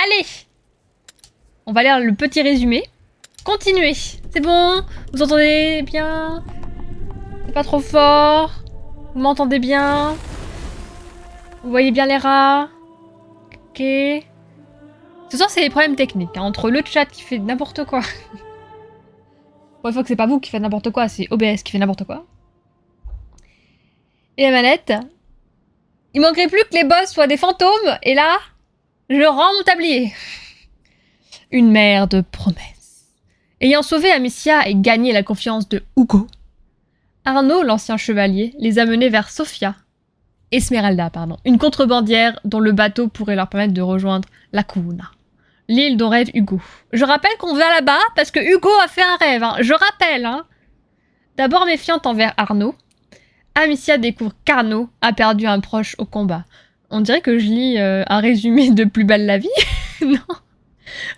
Allez, on va lire le petit résumé. Continuez. C'est bon? Vous entendez bien? C'est pas trop fort? Vous m'entendez bien? Vous voyez bien les rats? Ok. Ce soir, c'est les problèmes techniques. Hein, entre le chat qui fait n'importe quoi. Bon, il faut que c'est pas vous qui faites n'importe quoi, c'est OBS qui fait n'importe quoi. Et la manette. Il manquerait plus que les boss soient des fantômes, et là, je rends mon tablier. Une mère de promesses. Ayant sauvé Amicia et gagné la confiance de Hugo, Arnaud, l'ancien chevalier, les a menés vers Sophia. Esmeralda, pardon. Une contrebandière dont le bateau pourrait leur permettre de rejoindre la Cuna. L'île dont rêve Hugo. Je rappelle qu'on va là-bas parce que Hugo a fait un rêve. Hein. Je rappelle. Hein. D'abord méfiante envers Arnaud, Amicia découvre qu'Arnaud a perdu un proche au combat. On dirait que je lis un résumé de Plus belle la vie. Non.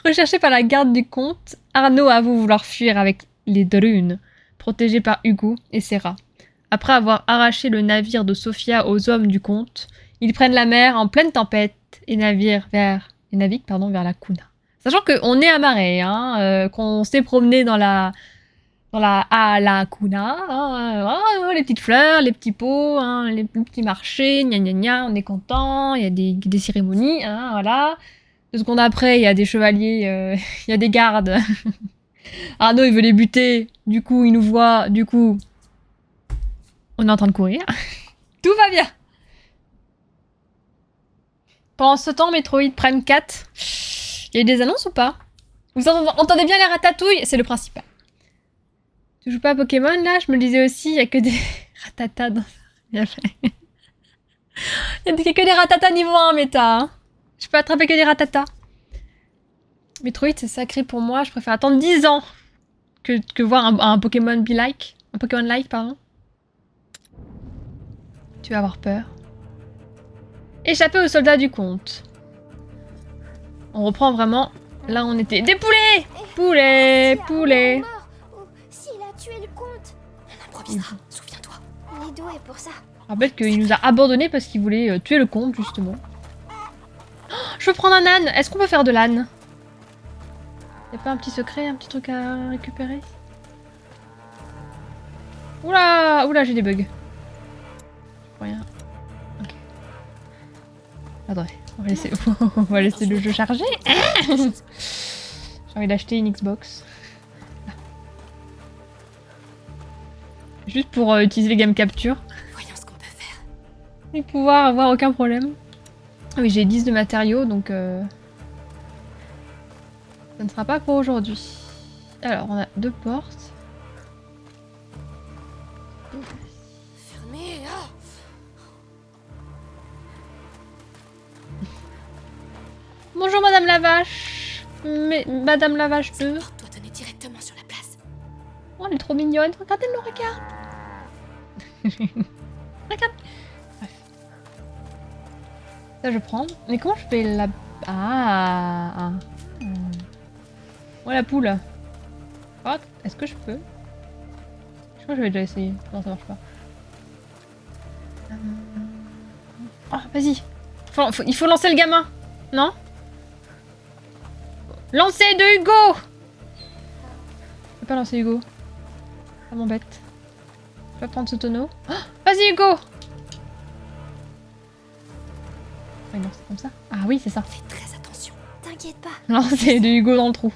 Recherché par la garde du comte, Arnaud avoue vouloir fuir avec les Drunes, protégés par Hugo et ses rats. Après avoir arraché le navire de Sophia aux hommes du comte, ils prennent la mer en pleine tempête et naviguent vers la Cuna. Sachant qu'on est amarré, hein, qu'on s'est promené dans la Cuna, hein, les petites fleurs, les petits pots, hein, les petits marchés, gna gna gna, on est content, il y a des cérémonies, hein, voilà. 2 secondes après, il y a des chevaliers, il y a des gardes. Arnaud, il veut les buter, du coup, il nous voit, du coup, on est en train de courir. Tout va bien. Pendant ce temps, Metroid Prime 4, il y a eu des annonces ou pas? Vous entendez bien les ratatouilles? C'est le principal. Tu joues pas à Pokémon là? Je me le disais aussi, il y a que des ratatas dans ça. Bien fait. Il y a que des ratatas niveau 1 méta. Hein. Je peux attraper que des ratatas. Metroid, c'est sacré pour moi. Je préfère attendre 10 ans que voir un Pokémon be-like. Un Pokémon-like, pardon. Tu vas avoir peur. Échapper aux soldats du comte. On reprend vraiment là où on était. Des poulets! Poulets! Poulets! S'il a tué le comte, on improvisera, souviens-toi. On est doué pour ça. Je rappelle qu'il nous a abandonnés parce qu'il voulait tuer le comte, justement. Oh, je veux prendre un âne. Est-ce qu'on peut faire de l'âne? Y'a pas un petit secret, un petit truc à récupérer? Oula! Oula, j'ai des bugs. Rien. Ok. Attendez, on va laisser le jeu charger. J'ai envie d'acheter une Xbox. Juste pour utiliser les game capture. Voyons ce qu'on peut faire. Et pouvoir avoir aucun problème. Ah oui, j'ai 10 de matériaux, donc... ça ne sera pas pour aujourd'hui. Alors, on a 2 portes. Fermé, ah. Bonjour Madame la Vache. Mais Madame la Vache 2. Cette porte doit donner directement sur la place. Oh, elle est trop mignonne. Regardez, elle me regarde. Regarde. Bref. Ça, je prends. Mais comment je fais la... Ah. Oh, la poule. Oh, est-ce que je peux? Je crois que j'avais déjà essayé. Non, ça marche pas. Oh, vas-y. Il faut lancer le gamin. Non? Lancer de Hugo! Je peux pas lancer Hugo. Ça m'embête. Je vais prendre ce tonneau. Oh, vas-y Hugo! Oui, non, c'est comme ça. Ah oui, c'est ça. Fais très attention. T'inquiète pas. Lancer de Hugo dans le trou.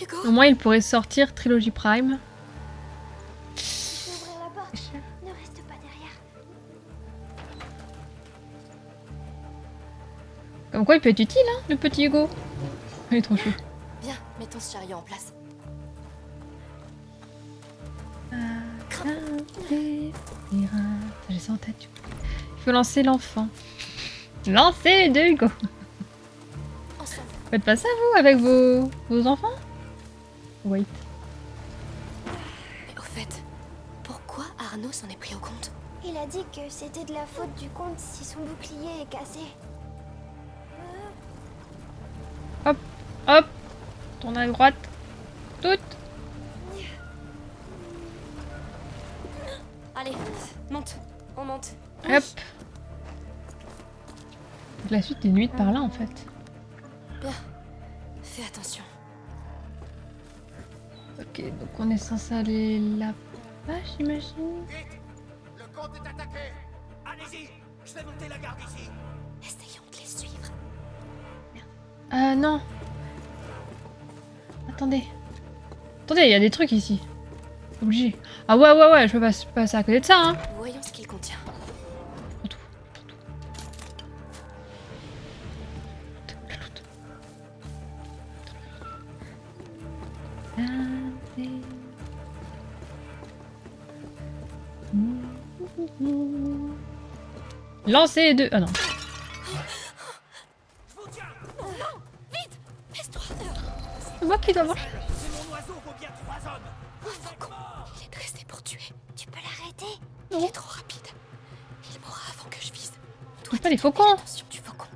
Hugo, Au moins, il pourrait sortir Trilogy Prime. ouvrir la porte. Ne reste pas derrière. Comme quoi, il peut être utile, hein, le petit Hugo. Il est trop chou. Bien, mettons ce chariot en place. J'ai ça en tête. Il faut lancer l'enfant. Lancer de Hugo. Ensemble. Faites pas ça, vous, avec vos enfants? Wait. Mais au fait, pourquoi Arnaud s'en est pris au compte? Il a dit que c'était de la faute du comte si son bouclier est cassé. Hop, hop. Tourne à droite. Toute. Allez, monte, on monte. Hop. Donc la suite est nuite par là en fait. Bien. Fais attention. Ok, donc on est censé aller là-bas, j'imagine. Vite! Le comte est attaqué! Allez-y! Je vais monter la garde ici! Essayons de les suivre. Non. Attendez. Attendez, il y a des trucs ici. Obligé. Ah ouais, je peux pas passer à côté de ça, hein. Voyons ce qu'il contient. Prends tout. Le loot. Lancer deux. Ah non. Je vous tiens! Vite! Baisse-toi! C'est moi qui dois marcher. C'est mon oiseau vaut bien 3 hommes! Oh, Faucon! Il est dressé pour tuer. Tu peux l'arrêter? Non. Il est trop rapide. Il mourra avant que je vise. Touche pas les faucons. Attention du faucon.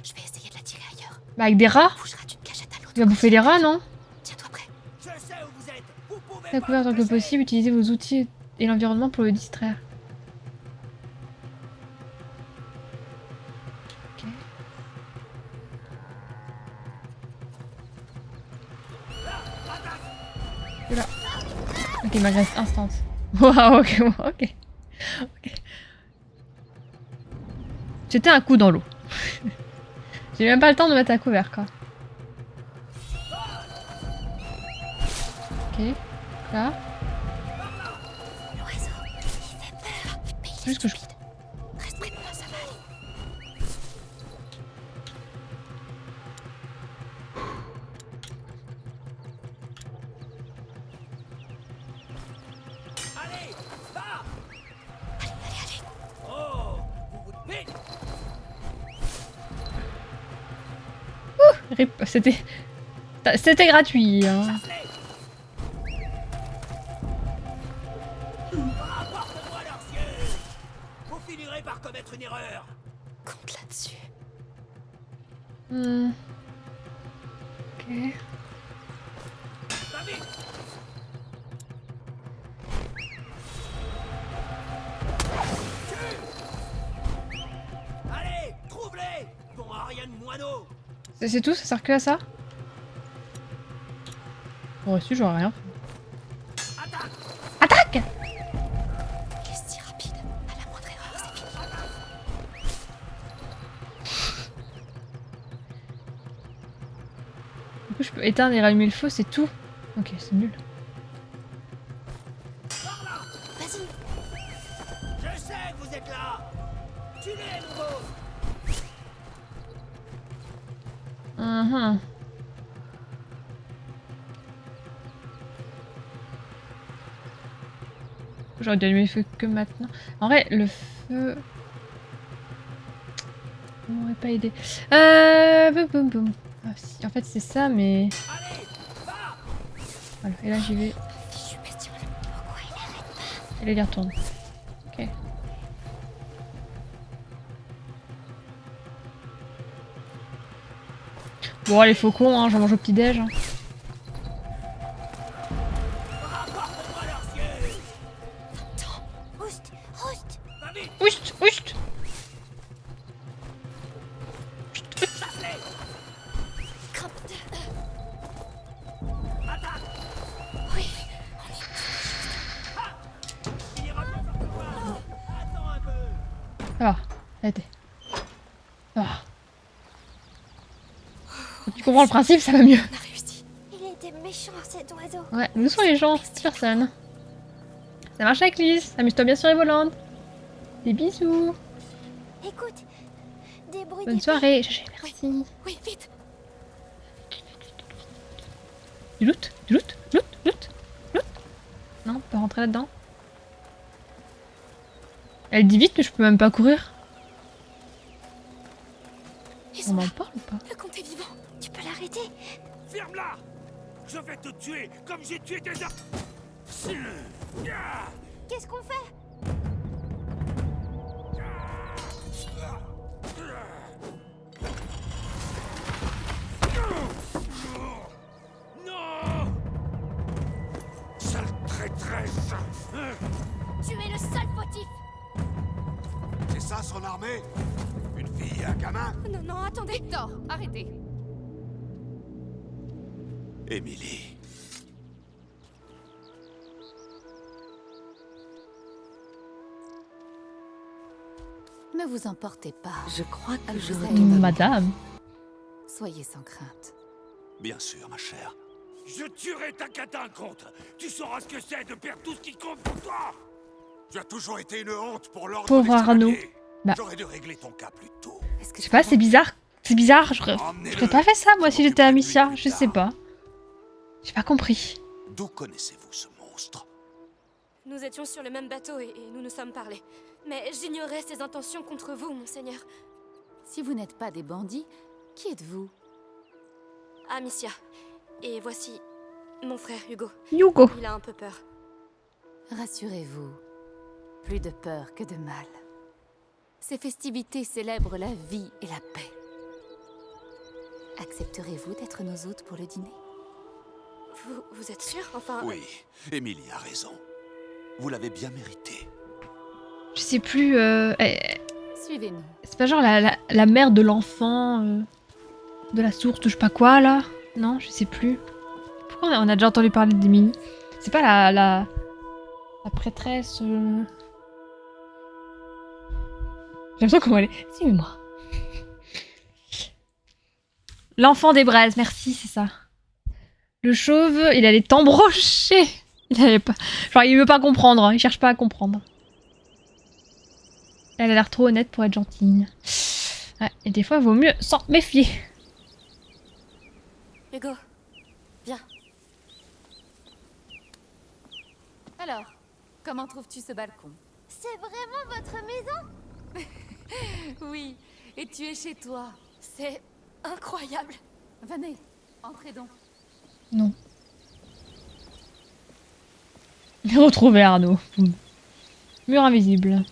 Je vais essayer de l'attirer ailleurs. Bah avec des rats. Il bougera d'une cachette à l'autre. Il va bouffer les rats, non? Tiens-toi prêt. Je sais où vous êtes! Vous pouvez La pas couvert tant me que passer. possible, utilisez vos outils et l'environnement pour le distraire. Ok. Oula. Ok, il m'agresse instant. Waouh, ok. J'étais un coup dans l'eau. J'ai même pas le temps de mettre à couvert, quoi. Ok. Là. L'oiseau, il fait peur. Mais il est Juste que je... stupide. Reste près de moi, ça va aller. Allez! Va! Allez. Oh! Vous vite! Rip, c'était gratuit, hein. Chasse-les! Rapporte-moi leurs yeux! Vous finirez par commettre une erreur! Compte là-dessus. Ok. Va vite! Tue! Allez! Trouve-les! Ton Ariane moineau! C'est tout, ça sert que à ça? Bon, reçu, j'aurais rien. Attaque! Attaque! Il est si rapide. À la moindre erreur, c'est fini. Du coup, je peux éteindre et rallumer le feu, c'est tout. Ok, c'est nul. Vas-y. Je sais que vous êtes là! Tuez-les, nouveau! J'aurais dû allumer le feu que maintenant. En vrai, le feu... Ça m'aurait pas aidé. Boum. Ah, si, en fait, c'est ça, mais... Allez! Va! Voilà, et là, j'y vais. Fichu bestiole. Pourquoi il arrête pas? Et là, il y retourne. Ok. Bon, les faucons, hein, j'en mange au petit-déj. Hein. Rapporte-moi leurs yeux! Attends. Oust. Va vite! Oust. Chasse-les! Grimpe. Attaque! Oui. Il ira bien faire toi! Attends un peu! Ça va, ça a été. Ça va. Quand tu comprends le principe, ça va mieux. On a réussi. Il était méchant, cet oiseau. Ouais, où sont les gens? Personne. Ça marche avec Lise, amuse-toi bien sur les volantes. Des bisous. Écoute. Des bruits Bonne d'épée. soirée. Chaché, merci. Oui, vite. Du loot. Non, on peut rentrer là-dedans. Elle dit vite, mais je peux même pas courir. Ils On sont en là. parle ou pas? Le comte est vivant. Tu peux l'arrêter. Ferme-la! Je vais te tuer comme j'ai tué tes hommes! Qu'est-ce qu'on fait? Non! Sale traîtresse! Tu es le seul fautif. C'est ça son armée? Une fille et un gamin? gamin? Non, non, attendez. Victor, arrêtez. Émilie. Ne vous emportez pas. Je crois que Je j'aurais sais. dû Madame. Soyez sans crainte. Bien sûr, ma chère. Je tuerai ta contre. Tu sauras ce que c'est de perdre tout ce qui compte pour toi. Tu as toujours été une honte pour l'ordre Pauvre des Arnaud. chevaliers. Bah. J'aurais dû régler ton cas plus tôt. Est-ce que Je sais pas, c'est bizarre. C'est bizarre, j'aurais pas fait ça moi si j'étais Amicia, je sais pas. J'ai pas compris. D'où connaissez-vous ce monstre? Nous étions sur le même bateau et nous nous sommes parlé. Mais j'ignorais ses intentions contre vous, monseigneur. Si vous n'êtes pas des bandits, qui êtes-vous? Amicia. Et voici mon frère Hugo. Hugo. Il a un peu peur. Rassurez-vous, plus de peur que de mal. Ces festivités célèbrent la vie et la paix. Accepterez-vous d'être nos hôtes pour le dîner? Vous êtes sûr? Enfin... Oui, Émilie a raison. Vous l'avez bien mérité. Je sais plus. Suivez-nous. C'est pas genre la mère de l'enfant de la source, de je sais pas quoi là? Non, je sais plus. Pourquoi on a déjà entendu parler d'Emily? C'est pas la prêtresse. J'ai l'impression comment elle est. Suis-moi. L'enfant des braises, merci, c'est ça. Le chauve, il a les temps brochés. Il avait pas. Genre, il veut pas comprendre, hein, il cherche pas à comprendre. Elle a l'air trop honnête pour être gentille. Ouais, et des fois, il vaut mieux s'en méfier. Hugo, viens. Alors, comment trouves-tu ce balcon? C'est vraiment votre maison? Oui, et tu es chez toi. C'est incroyable. Venez, entrez donc. Non. Retrouver Arnaud. Boum. Mur invisible.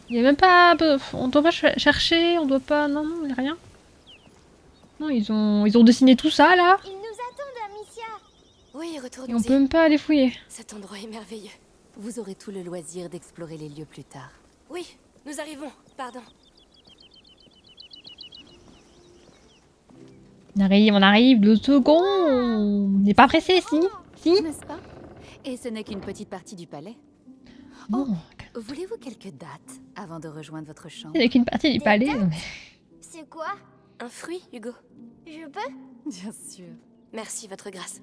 Il y a même pas... On doit pas chercher, on doit pas... Non, non, il y a rien. Non, ils ont dessiné tout ça, là. Ils nous attendent, Amicia. Oui, Et on retournons-y. peut même pas aller fouiller. Cet endroit est merveilleux. Vous aurez tout le loisir d'explorer les lieux plus tard. Oui, nous arrivons. Pardon. On arrive, 2 secondes. On n'est pas pressé, si? Si? N'est-ce pas? Et ce n'est qu'une petite partie du palais. Bon, Voulez-vous quelques dates avant de rejoindre votre chambre? c'est qu'une partie du palais. donc. C'est quoi? Un fruit, Hugo. Je peux? Bien sûr. Merci, votre grâce.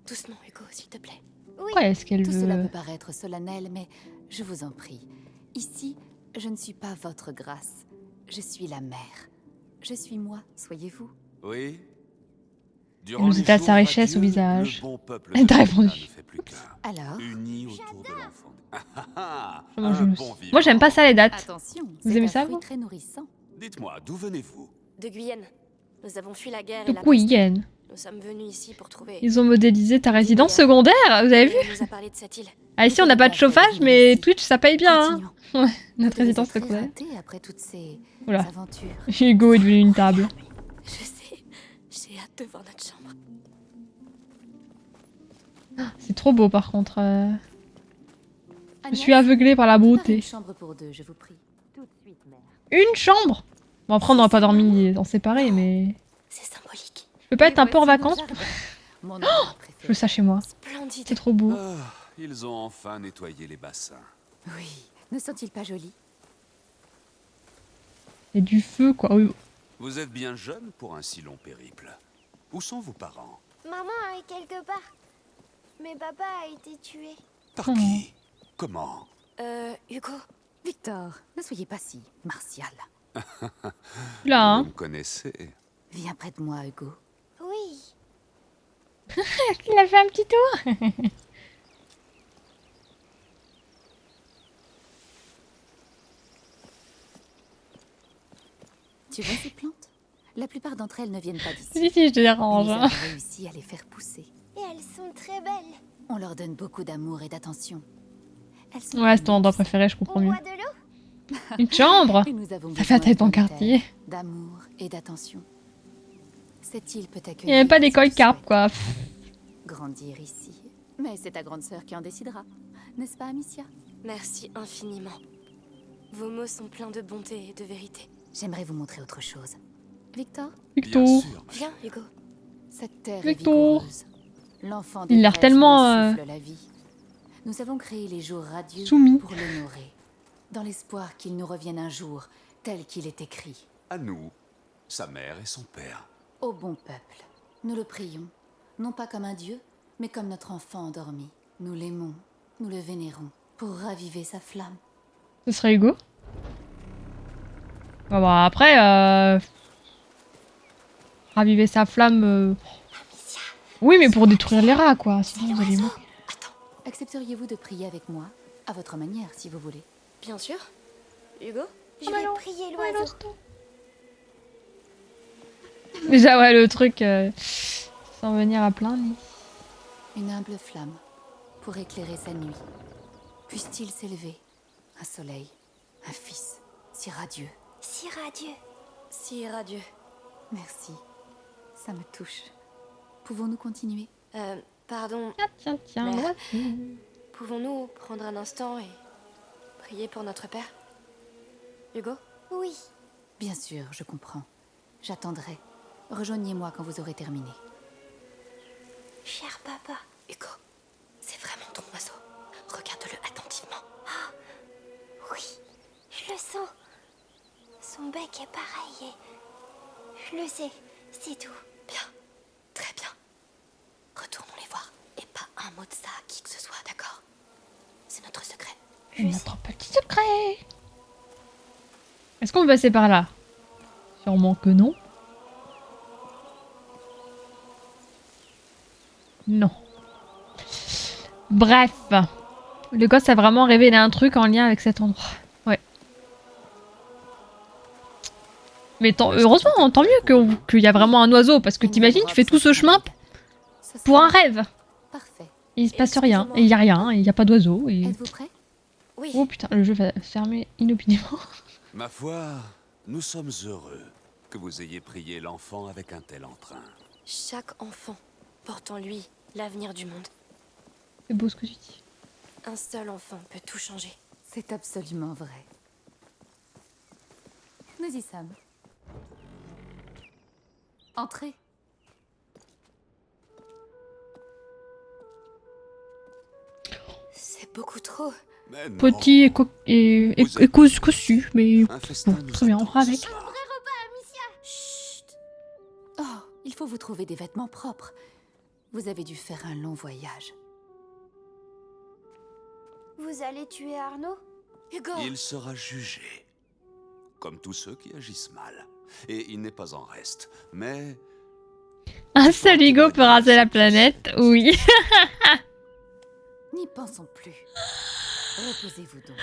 Doucement, Hugo, s'il te plaît. Pourquoi est-ce qu'elle Tout cela veut... peut paraître solennel, mais je vous en prie. Ici, je ne suis pas votre grâce. Je suis la mère. Je suis moi, soyez-vous. Oui. Elle nous étale sa richesse au visage. Elle t'a répondu. Alors, Unis autour de l'enfant. Moi, Un bon vivant. moi, j'aime pas ça, les dates. attention, Vous c'est aimez un ça, fruit vous très nourrissant. Dites-moi, d'où venez-vous? De Guyenne. Nous avons fui la guerre et De la peste. Guyenne. Nous sommes venus ici pour trouver... Ils ont modélisé ta résidence secondaire, vous avez vu? Il nous a parlé de cette île. Ah, ici, on n'a pas de chauffage, mais Twitch, ça paye bien, hein. Continuons. Ouais, notre Vous devez résidence être très secondaire. raté après toutes ces Oula. aventures. Hugo est devenu une table. Je sais. J'ai hâte de voir notre chambre. C'est trop beau, par contre. Je Agnès, suis aveuglée par la préparez beauté. une chambre pour deux, je vous prie. Tout de suite, mère. Une chambre? Bon, après, on n'aurait pas dormi en séparé, mais... C'est symbolique. Je peux pas Et être un peu en voici mon vacances? jardin. Mon endroit préféré. Je veux ça chez moi. Splendide. C'est trop beau. Ah, ils ont enfin nettoyé les bassins. Oui, ne sont-ils pas jolis? Et du feu, quoi. Oui. Vous êtes bien jeune pour un si long périple. Où sont vos parents? Maman est quelque part. Mais papa a été tué. Par Oh. qui? Comment? Hugo. Victor, ne soyez pas si martial. Là, hein. Vous me connaissez. Viens près de moi, Hugo. Oui. Il a fait un petit tour. Tu vois ces plantes? La plupart d'entre elles ne viennent pas d'ici. Si, si, je te Mais dérange. nous Hein. avons réussi à les faire pousser. Et elles sont très belles. On leur donne beaucoup d'amour et d'attention. Elles sont Ouais, c'est ton endroit comme préféré, je comprends On mieux. boit de l'eau? Une chambre? Et nous avons Ça fait besoin taille ton de quartier. d'amour et d'attention. Cette île peut Il accueillir... n'y a même pas si d'école tu carpe, souhaites quoi. Grandir ici. Mais c'est ta grande sœur qui en décidera. N'est-ce pas, Amicia? Merci infiniment. Vos mots sont pleins de bonté et de vérité. J'aimerais vous montrer autre chose. Victor, Victor. Bien sûr. Viens, Hugo. cette terre Victor. est vigoureuse. L'enfant des Il a l'air prêtres tellement, nous souffle la vie. Nous avons créé les jours radieux soumis. pour l'honorer, dans l'espoir qu'il nous revienne un jour tel qu'il est écrit. À nous, sa mère et son père. Ô bon peuple, nous le prions, non pas comme un dieu, mais comme notre enfant endormi. Nous l'aimons, nous le vénérons, pour raviver sa flamme. Ce serait Hugo. Bon, bah, après, raviver sa flamme. Oui, mais pour détruire les rats, quoi. Sinon, vous allez mourir. Attends, Accepteriez-vous de prier avec moi, à votre manière, si vous voulez? bien sûr. Hugo? Je bah vais non. prier Ouais, l'oiseau. Déjà, ouais, le truc. Sans venir à plein lit. Une humble flamme, pour éclairer sa nuit. Puisse-t-il s'élever, un soleil, un fils, si radieux. Si radieux. Si radieux. Merci, ça me touche. Pouvons-nous continuer? Pardon, Tiens, Mais- voici. pouvons-nous prendre un instant et prier pour notre père? Hugo? Oui. Bien sûr, je comprends. J'attendrai. Rejoignez-moi quand vous aurez terminé. Cher papa. Hugo, c'est vraiment ton oiseau. Regarde-le attentivement. Ah, oui, je le sens. Son bec est pareil et... Je le sais, c'est tout. Bien, très bien. Retournons les voir. Et pas un mot de ça à qui que ce soit, d'accord? C'est notre secret. C'est notre petit secret. Est-ce qu'on peut passer par là? Sûrement que non. Non. Bref. Le gosse a vraiment révélé un truc en lien avec cet endroit. Ouais. Mais heureusement, tant mieux qu'il y a vraiment un oiseau. Parce que t'imagines, tu fais tout ce chemin pour un rêve. Parfait. Il se passe rien. Et il y a rien. Et il n'y a pas d'oiseau. Et... Êtes-vous prêt? Oui. Oh putain, le jeu va fermer inopinément. Ma foi, nous sommes heureux que vous ayez prié l'enfant avec un tel entrain. Chaque enfant porte en lui l'avenir du monde. C'est beau ce que tu dis. Un seul enfant peut tout changer. C'est absolument vrai. Nous y sommes. Entrez. C'est beaucoup trop. Mais non, Petit et cossu, mais un festin bon, nous très bien, on attend fera ce avec. soir. Chut. Oh, il faut vous trouver des vêtements propres. Vous avez dû faire un long voyage. Vous allez tuer Arnaud? Hugo! Il sera jugé, comme tous ceux qui agissent mal. Et il n'est pas en reste, mais... Un seul Hugo peut raser la planète, oui. N'y pensons plus. Reposez-vous donc.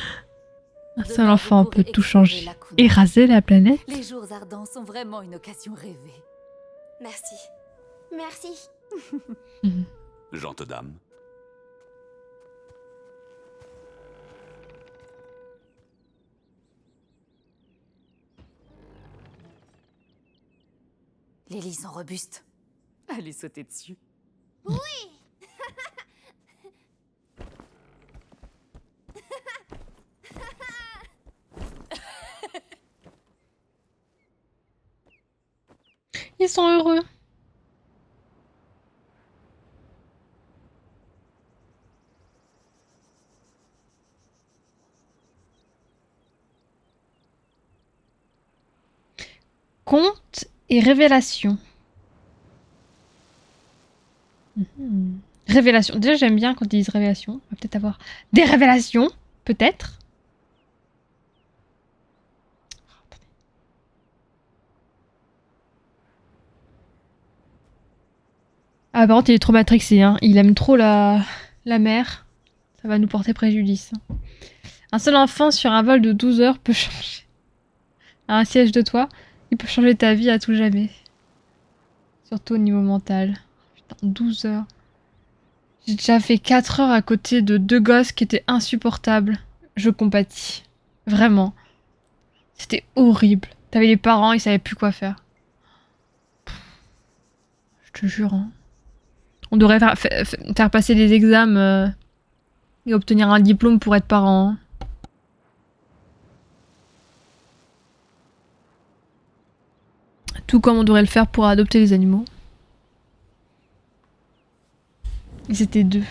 Un seul enfant peut tout changer. Et Et raser la planète. les jours ardents sont vraiment une occasion rêvée. Merci. Merci. Gente dame. Les lits sont robustes. Allez sauter dessus. Ils sont heureux. Conte et révélation. Révélation. Déjà, j'aime bien quand ils disent révélation. On va peut-être avoir des révélations. Peut-être. Ah, par contre, il est trop matrixé. Hein. Il aime trop la mer. Ça va nous porter préjudice. Un seul enfant sur un vol de 12 heures peut changer. À un siège de toit, il peut changer ta vie à tout jamais. Surtout au niveau mental. Putain, 12 heures. J'ai déjà fait 4 heures à côté de 2 gosses qui étaient insupportables. Je compatis. Vraiment. C'était horrible. T'avais les parents, ils savaient plus quoi faire. Je te jure. Hein. On devrait faire passer des examens et obtenir un diplôme pour être parent. Hein. Tout comme on devrait le faire pour adopter les animaux. Ils étaient 2.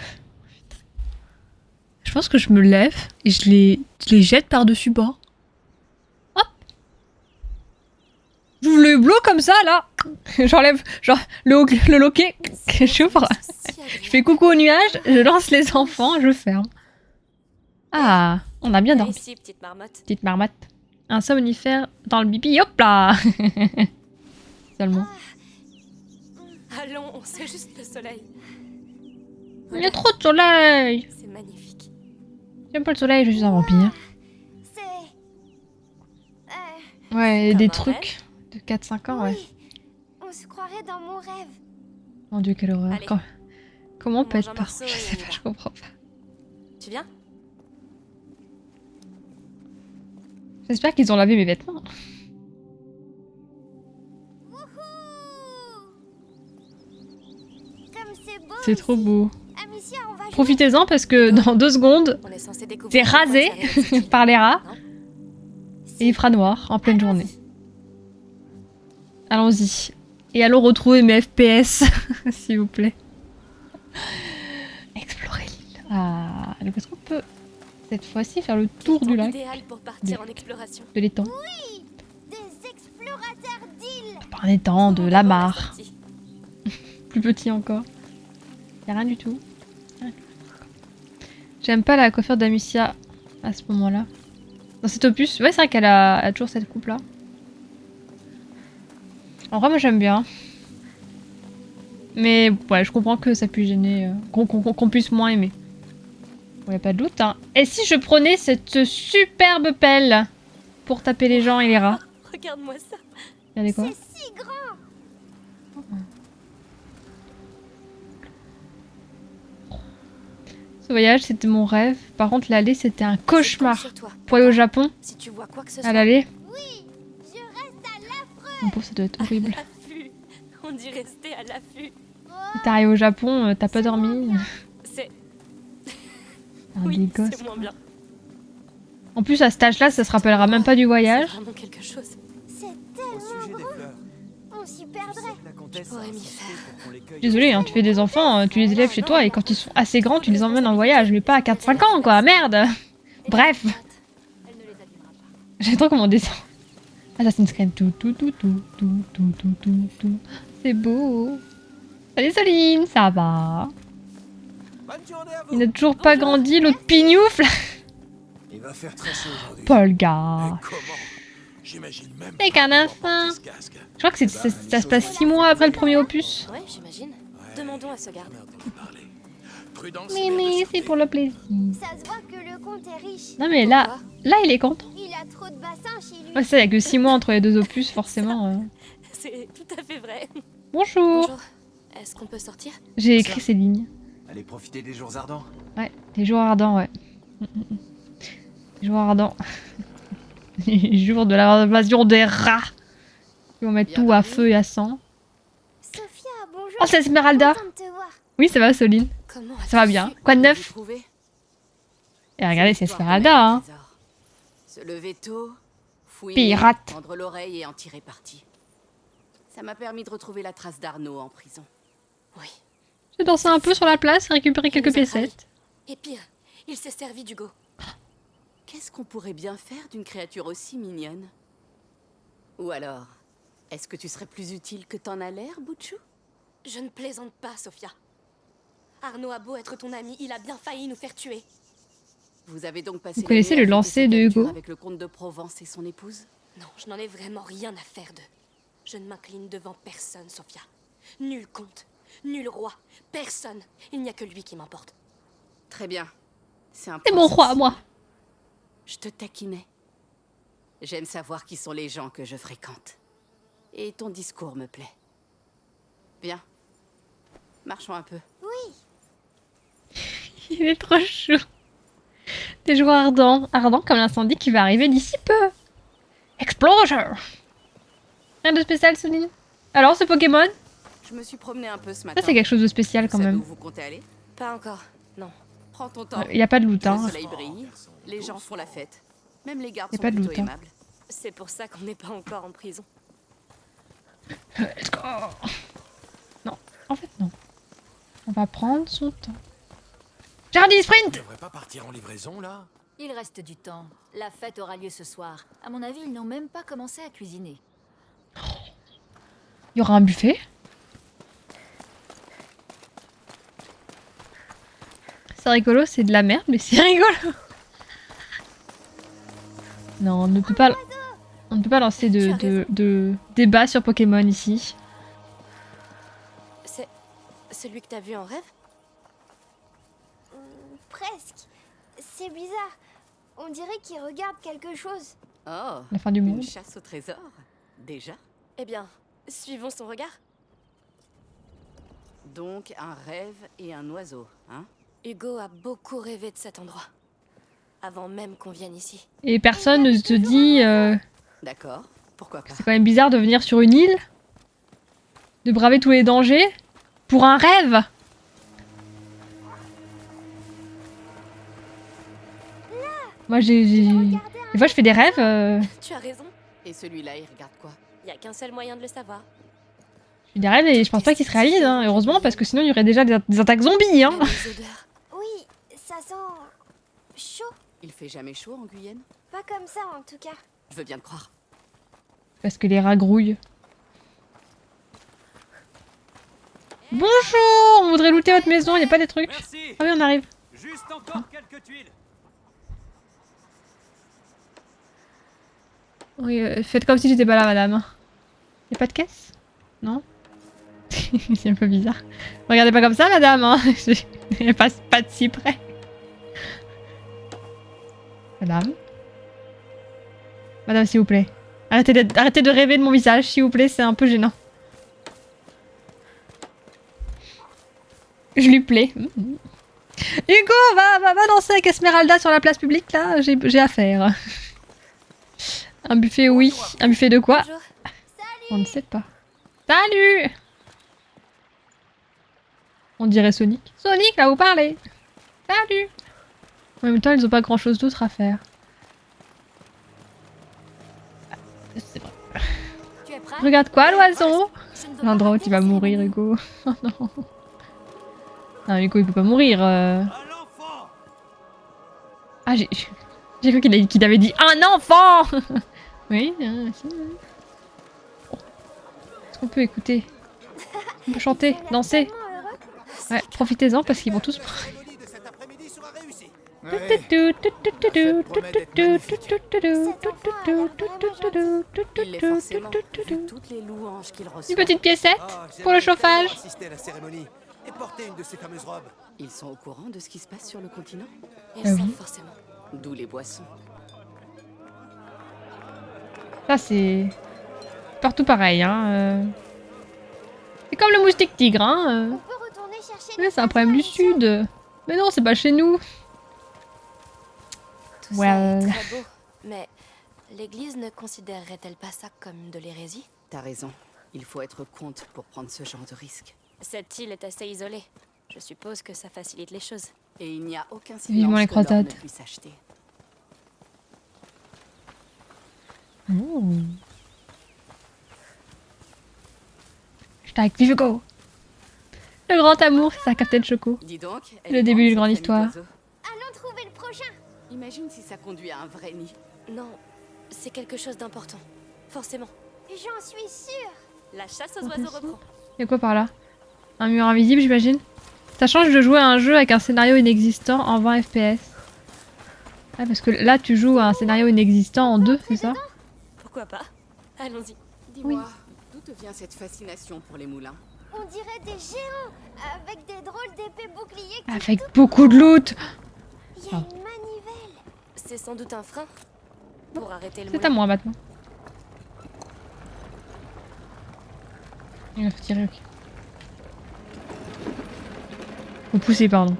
Je pense que je me lève et je les jette par-dessus bord. Hop. J'ouvre le hublot comme ça, là. J'enlève genre le loquet. J'ouvre. Je fais coucou au nuage, je lance les enfants, je ferme. Ah, on a bien dormi. Ici, petite marmotte. Petite marmotte. Un somnifère dans le bibi, hop là. Seulement. Allons, c'est juste le soleil. Il y a trop de soleil. C'est magnifique. J'aime pas le soleil, je suis un vampire. C'est... Ouais, Comme des un trucs de 4-5 ans, ouais. Oui, on se croirait dans mon rêve. Mon dieu, quelle horreur. Allez. Comment on On peut mange être un pas? morceau Je et sais on y pas, va. je comprends pas. Tu viens? J'espère qu'ils ont lavé mes vêtements. Comme c'est beau. C'est trop beau. Amicia, on va jouer. Profitez-en parce que dans 2 secondes, On est censé découvrir. t'es pourquoi rasé ça arrive à cette par les rats Non. et il fera noir en pleine journée. Allons-y. Et allons retrouver mes FPS, s'il vous plaît. Explorer l'île. Ah, donc est-ce qu'on peut cette fois-ci faire le tour Temps du lac, idéal pour partir en exploration. de l'étang? Des explorateurs d'îles. Pas un étang, de la D'abord, mare. sortie. Plus petit encore. Y'a rien du tout. J'aime pas la coiffure d'Amicia à ce moment-là. Dans cet opus, ouais, c'est vrai qu'elle a toujours cette coupe-là. En vrai, moi j'aime bien. Mais ouais, je comprends que ça puisse gêner, qu'on puisse moins aimer. Bon, y a pas de doute, hein. Et si je prenais cette superbe pelle pour taper les gens et les rats? Regarde-moi ça. Regardez quoi? C'est si grand. Ce voyage, c'était mon rêve. Par contre, l'aller, c'était un cauchemar. Sur toi. Pour aller au Japon, Si tu vois quoi que ce à soit. l'aller, Oui, je reste à l'affreux. mon pauvre, ça doit être horrible. L'affût. On dit rester à l'affût. Si t'arrives au Japon, t'as pas dormi. C'est... Un Oui, des gosses. c'est moins bien. En plus, à cet âge-là, ça se rappellera même pas du voyage. C'est vraiment quelque chose. C'est Au tellement sujet des fleurs, On s'y perdrait. la comtesse pourrais a m'y insisté faire. pour qu'on les cueille. Désolé, hein, tu fais des enfants, tu les élèves chez toi et quand ils sont assez grands, tu les emmènes en voyage, mais pas à 4-5 ans, quoi, merde. Bref, Elle ne les abîmera pas. j'ai trop comment on descend. Assassin's Creed, tout. C'est beau. Salut Soline, ça va? Bonne journée à vous. Il n'a toujours pas grandi, l'autre pignoufle. Il va faire très chaud aujourd'hui. Pas le Mais gars. comment? J'imagine même C'est pas qu'un comment enfant. porter ce casque. Je crois que ça se passe 6 mois après le premier opus. Ouais, j'imagine. Demandons à ce garde. J'en ai entendu parler. Prudence, Mais mère de c'est sûreté. pour le plaisir. Ça se voit que le comte est riche. Non mais là, il est content. Il a trop de bassins chez lui. Ouais, ça, il y a que 6 mois entre les 2 opus, forcément. C'est tout à fait vrai. Bonjour. Bonjour. Est-ce qu'on peut sortir? J'ai écrit ces lignes. Allez profiter des jours ardents. Ouais, les jours ardents, ouais. Les jours ardents. Les jours de l'invasion des rats. Ils vont mettre tout à feu et à sang. Sophia, bonjour. Oh, c'est Esmeralda. Contente de te voir. Oui, ça va, Soline. Comment Ça va bien. Quoi de neuf? Et regardez, c'est Esmeralda, hein. Se lever tôt, fouiller, Pirate. prendre l'oreille et en tirer parti. Ça m'a permis de retrouver la trace d'Arnaud en prison. Oui. J'ai dansé un peu sur la place et récupéré quelques nous a trahis. piécettes. Et pire, il s'est servi d'Hugo. Qu'est-ce qu'on pourrait bien faire d'une créature aussi mignonne? Ou alors, est-ce que tu serais plus utile que t'en as l'air, Butchou? Je ne plaisante pas, Sophia. Arnaud a beau être ton ami, il a bien failli nous faire tuer. Vous avez donc passé Vous connaissez la nuit le à lancer fêter sa de capture Hugo? avec le comte de Provence et son épouse? Non, je n'en ai vraiment rien à faire d'eux. Je ne m'incline devant personne, Sophia. Nul comte, nul roi, personne. Il n'y a que lui qui m'importe. Très bien. C'est un C'est point mon roi, sensible. moi. Je te taquinais. J'aime savoir qui sont les gens que je fréquente. Et ton discours me plaît. Bien. Marchons un peu. Il est trop chou. Des jours ardents. Ardents comme l'incendie qui va arriver d'ici peu. Explosion. Rien de spécial, Soline? Alors, ce Pokémon? Je me suis promenée un peu ce matin. Ça, c'est quelque chose de spécial Vous quand savez même. où vous comptez aller? Pas encore, non. Prends ton temps. Il n'y a pas de loot, hein. Le soleil brille, les gens font la fête. Même les gardes Y a sont pas de plutôt doute, hein. aimables. C'est pour ça qu'on n'est pas encore en prison. Let's go. Non, en fait non. On va prendre son temps. Jardy, On sprint! devrait pas partir en livraison, là? Il reste du temps. La fête aura lieu ce soir. À mon avis, ils n'ont même pas commencé à cuisiner. Il y aura un buffet. C'est rigolo, c'est de la merde, mais c'est rigolo. Non, on ne peut pas, on ne peut pas lancer de débat sur Pokémon ici. C'est celui que t'as vu en rêve? Presque. C'est bizarre. On dirait qu'il regarde quelque chose. Oh, La fin du une monde. chasse au trésor, déjà? Eh bien, suivons son regard. Donc un rêve et un oiseau, hein? Hugo a beaucoup rêvé de cet endroit. Avant même qu'on vienne ici. Et personne ne se dit D'accord, pourquoi pas. c'est quand même bizarre de venir sur une île, de braver tous les dangers pour un rêve. Moi des fois je fais des rêves, Tu as raison. Et celui-là, il regarde quoi? Il n'y a qu'un seul moyen de le savoir. je fais des rêves et je pense pas qu'ils se réalisent, hein, heureusement parce que sinon il y aurait déjà des attaques zombies. Hein. Les odeurs. Oui, ça sent chaud. Il fait jamais chaud en Guyane? Pas comme ça en tout cas. Je veux bien te croire. Parce que les rats grouillent. Bonjour, on voudrait looter votre maison, il y a pas des trucs? Merci. Ah oui, on arrive. Juste encore quelques tuiles. Oui, faites comme si j'étais pas là, madame. Y a pas de caisse? Non? C'est un peu bizarre. Regardez pas comme ça, madame, hein. Y a pas de si près. Madame? Madame, s'il vous plaît. Arrêtez de rêver de mon visage, s'il vous plaît, c'est un peu gênant. Je lui plais. Hugo, va danser avec Esmeralda sur la place publique, là. J'ai affaire. Un buffet, oui. Un buffet de quoi? Bonjour. On ne sait pas. Salut! On dirait Sonic. Sonic, là, vous parlez. Salut! En même temps, ils ont pas grand chose d'autre à faire. C'est vrai. Tu es prêt? Regarde quoi, l'oiseau? Je ne veux pas L'endroit où rater tu la vas mourir, cérémonie. Hugo. Oh non. Non, Hugo, il peut pas mourir. À l'enfant. Ah, j'ai cru qu'il avait dit un enfant. Oui, si. Est-ce qu'on peut écouter? On peut chanter, danser. Tellement heureux. Ouais, profitez-en parce qu'ils vont tous... La cérémonie de cet après-midi sera réussie. Il l'est forcément, vu toutes les louanges qu'il reçoit. Une petite piécette Ah, pour le j'aimerais chauffage. tellement assister à la cérémonie et porter une de ces fameuses robes. Ils sont au courant de ce qui se passe sur le continent? Ils Ah oui. savent forcément. D'où les boissons. Ça, c'est partout pareil. Hein. C'est comme le moustique tigre. Hein. On peut retourner chercher. Ouais, c'est un problème du sud. Mais non, c'est pas chez nous. Tout ça Well. est très beau, mais l'église ne considérerait-elle pas ça comme de l'hérésie? T'as raison. Il faut être comte pour prendre ce genre de risque. Cette île est assez isolée. Je suppose que ça facilite les choses. Et il n'y a aucun Vivement silence les que l'or ne croisades. puisse acheter. Oh. Hashtag Vive Hugo. Le grand amour, c'est un Captain Choco. Dis donc, Le début d'une grande histoire. Allons trouver le prochain. Imagine si ça conduit à un vrai nid. Non, c'est quelque chose d'important. Forcément. J'en suis sûre. La chasse aux oiseaux reprend. Y'a quoi par là? Un mur invisible, j'imagine? Ça change de jouer à un jeu avec un scénario inexistant en 20 FPS. Ah, parce que là, tu joues à un scénario inexistant en 2, c'est ça? Pourquoi pas? Allons-y. Dis-moi, d'où te vient cette fascination pour les moulins? On dirait des géants avec des drôles d'épées boucliers. Avec beaucoup de loot! Il y a une manivelle. C'est sans doute un frein pour arrêter le C'est à moi maintenant. Il faut tirer, ok. Faut pousser, pardon.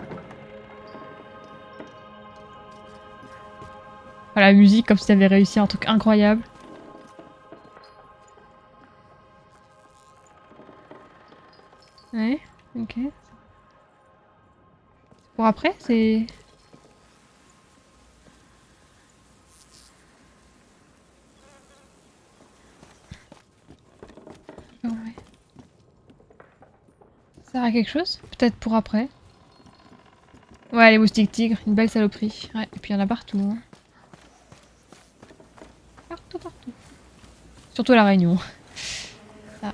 Ah, la musique, comme si t'avais réussi un truc incroyable. Ouais, ok. Pour après, c'est... sert à quelque chose? Peut-être pour après. Ouais, les moustiques tigres, une belle saloperie. Ouais, et puis il y en a partout. Hein. Partout, partout. Surtout à La Réunion. Ça.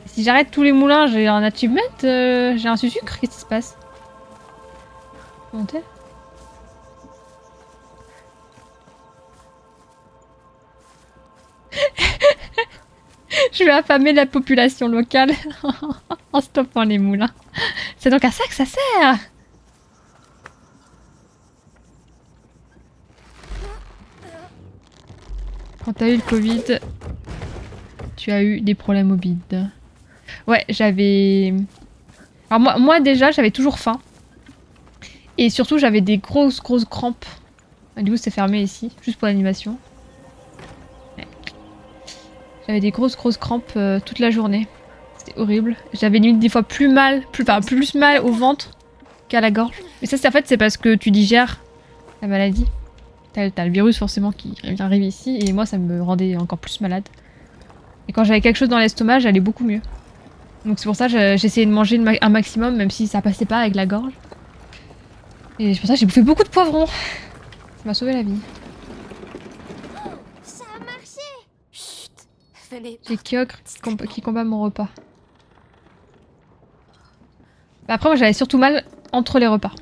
Si j'arrête tous les moulins, j'ai un achievement, j'ai un sucre, qu'est-ce qui se passe? Monter? Je vais affamer la population locale en stoppant les moulins. C'est donc à ça que ça sert! Quand t'as eu le Covid, tu as eu des problèmes au bide. Ouais, j'avais... Alors moi déjà, j'avais toujours faim. Et surtout, j'avais des grosses crampes. Ah, du coup, c'est fermé ici, juste pour l'animation. Ouais. J'avais des grosses crampes toute la journée. C'était horrible. J'avais limite des fois plus mal au ventre qu'à la gorge. Mais ça, en fait, c'est parce que tu digères la maladie. T'as le virus forcément qui arrive ici, et moi, ça me rendait encore plus malade. Et quand j'avais quelque chose dans l'estomac, j'allais beaucoup mieux. Donc c'est pour ça que j'essayais de manger un maximum, même si ça passait pas avec la gorge. Et c'est pour ça que j'ai bouffé beaucoup de poivrons. Ça m'a sauvé la vie. Ça a marché. Chut. Venez. J'ai Kyogre qui combat mon repas. Bah après, moi j'avais surtout mal entre les repas.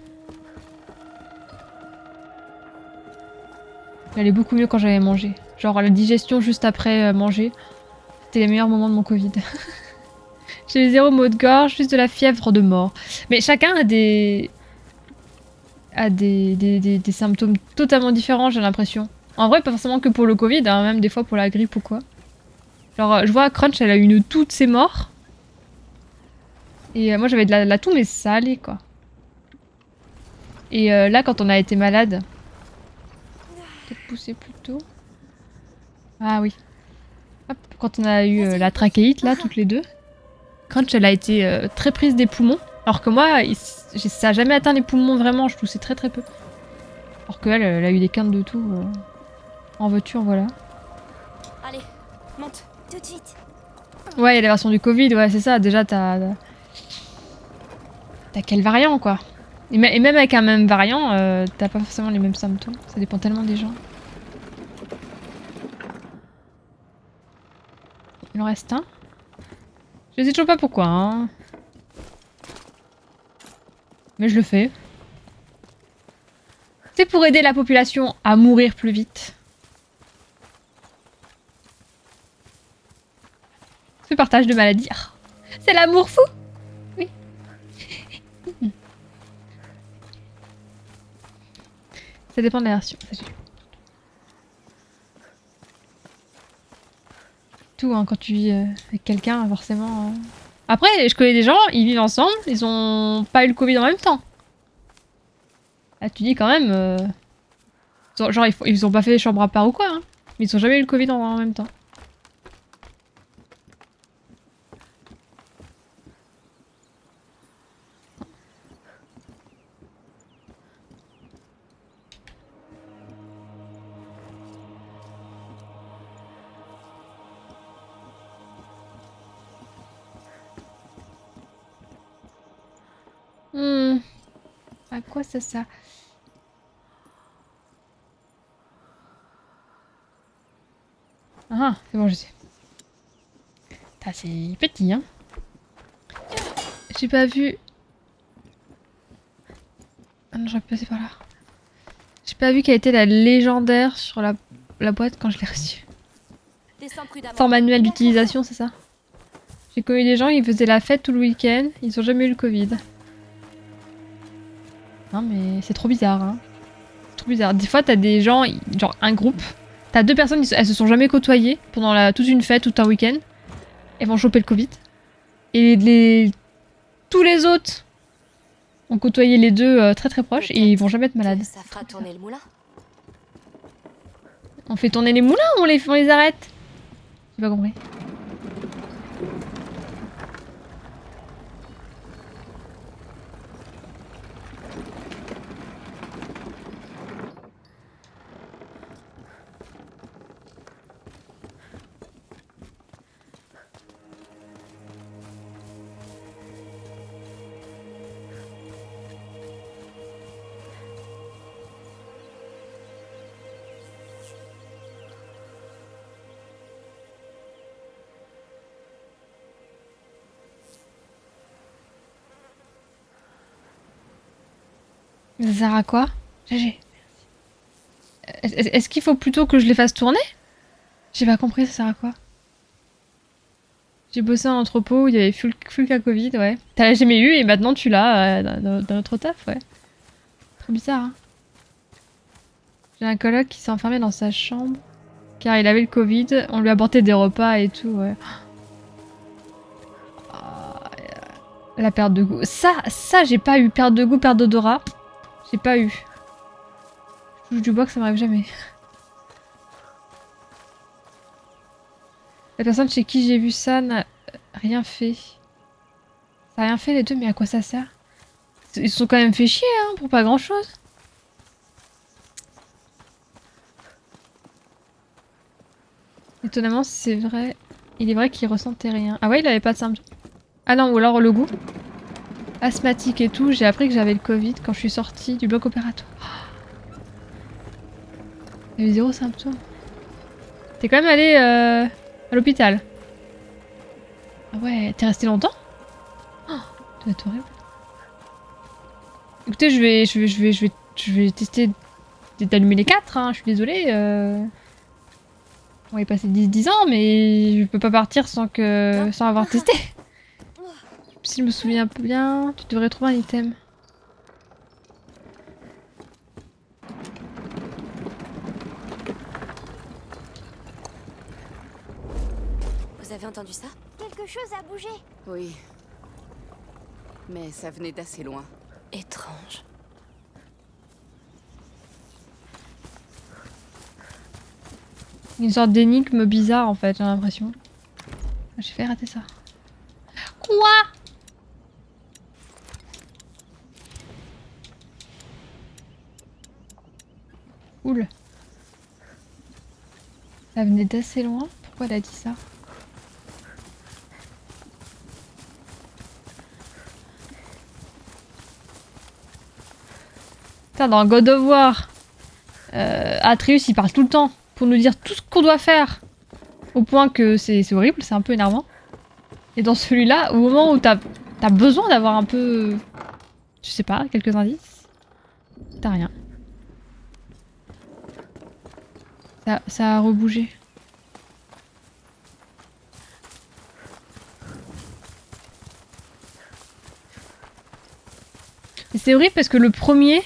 J'allais beaucoup mieux quand j'avais mangé. Genre la digestion juste après manger. C'était les meilleurs moments de mon Covid. J'ai eu 0 maux de gorge, juste de la fièvre de mort. Mais chacun a des symptômes totalement différents, j'ai l'impression. En vrai, pas forcément que pour le Covid, hein, même des fois pour la grippe ou quoi. Genre, je vois Crunch, elle a eu une toux, c'est mort. Et moi j'avais de la toux, mais ça allait quoi. Et là, quand on a été malade... Peut-être pousser plus tôt. Ah oui. Hop, quand on a eu la trachéite, là, toutes les deux. Crunch, elle a été très prise des poumons. Alors que moi, ça a jamais atteint les poumons vraiment, je toussais très peu. Alors qu'elle, elle a eu des quintes de tout. En veux-tu, en voilà. Allez, monte. Tout de suite. Ouais, il y a la version du Covid, ouais, c'est ça. Déjà, t'as quel variant, quoi. Et même avec un même variant, t'as pas forcément les mêmes symptômes. Ça dépend tellement des gens. Il en reste un. Je sais toujours pas pourquoi, hein. Mais je le fais. C'est pour aider la population à mourir plus vite. Ce partage de maladies. Oh, c'est l'amour fou. Oui. Ça dépend de la version. Tout, hein, quand tu vis avec quelqu'un, forcément... Après, je connais des gens, ils vivent ensemble, ils ont pas eu le Covid en même temps. Là, tu dis quand même... genre, ils ont pas fait chambre à part ou quoi, hein. Mais ils ont jamais eu le Covid en même temps. À quoi ça sert? Ah, c'est bon, je sais. C'est petit, hein. J'ai pas vu... Ah non, j'aurais pu passer par là. J'ai pas vu quelle était la légendaire sur la boîte quand je l'ai reçue. Sans manuel d'utilisation, c'est ça? J'ai connu des gens, ils faisaient la fête tout le week-end, ils ont jamais eu le Covid. Non mais c'est trop bizarre, hein. Trop bizarre. Des fois, t'as des gens, genre un groupe, t'as deux personnes, elles se sont jamais côtoyées pendant toute une fête, tout un week-end. Elles vont choper le Covid. Et tous les autres ont côtoyé les deux très proches et ils vont jamais être malades. Ça fera tourner le moulin. On fait tourner les moulins ou on les arrête? J'ai pas compris. Ça sert à quoi? GG. Est-ce qu'il faut plutôt que je les fasse tourner? J'ai pas compris, ça sert à quoi? J'ai bossé en entrepôt où il y avait full cas Covid, ouais. T'as jamais eu et maintenant tu l'as dans notre taf, ouais. Trop bizarre, hein. J'ai un coloc qui s'est enfermé dans sa chambre car il avait le Covid. On lui a apporté des repas et tout, ouais. La perte de goût. Ça j'ai pas eu. Perte de goût, perte d'odorat. J'ai pas eu. Je touche du bois que ça m'arrive jamais. La personne chez qui j'ai vu ça n'a rien fait. Ça a rien fait les deux, mais à quoi ça sert? Ils se sont quand même fait chier, hein, pour pas grand chose. Étonnamment, c'est vrai. Il est vrai qu'il ressentait rien. Ah ouais, il avait pas de symptômes. Ah non, ou alors le goût. Asthmatique et tout, j'ai appris que j'avais le Covid quand je suis sortie du bloc opératoire. Il y avait 0 symptômes. T'es quand même allé à l'hôpital. Ah ouais, t'es resté longtemps? Oh, ça doit être horrible. Écoutez, je vais tester d'allumer les 4, hein, je suis désolée. On va y passer 10 ans, mais je peux pas partir sans avoir testé. Si je me souviens un peu bien, tu devrais trouver un item. Vous avez entendu ça? Quelque chose a bougé. Oui. Mais ça venait d'assez loin. Étrange. Une sorte d'énigme bizarre en fait, j'ai l'impression. J'ai fait rater ça. Quoi? Cool. Ça venait d'assez loin? Pourquoi elle a dit ça? Putain, dans God of War, Atreus il parle tout le temps pour nous dire tout ce qu'on doit faire. Au point que c'est horrible, c'est un peu énervant. Et dans celui-là, au moment où t'as besoin d'avoir un peu... Je sais pas, quelques indices, t'as rien. Ça a rebougé. Et c'est horrible parce que le premier...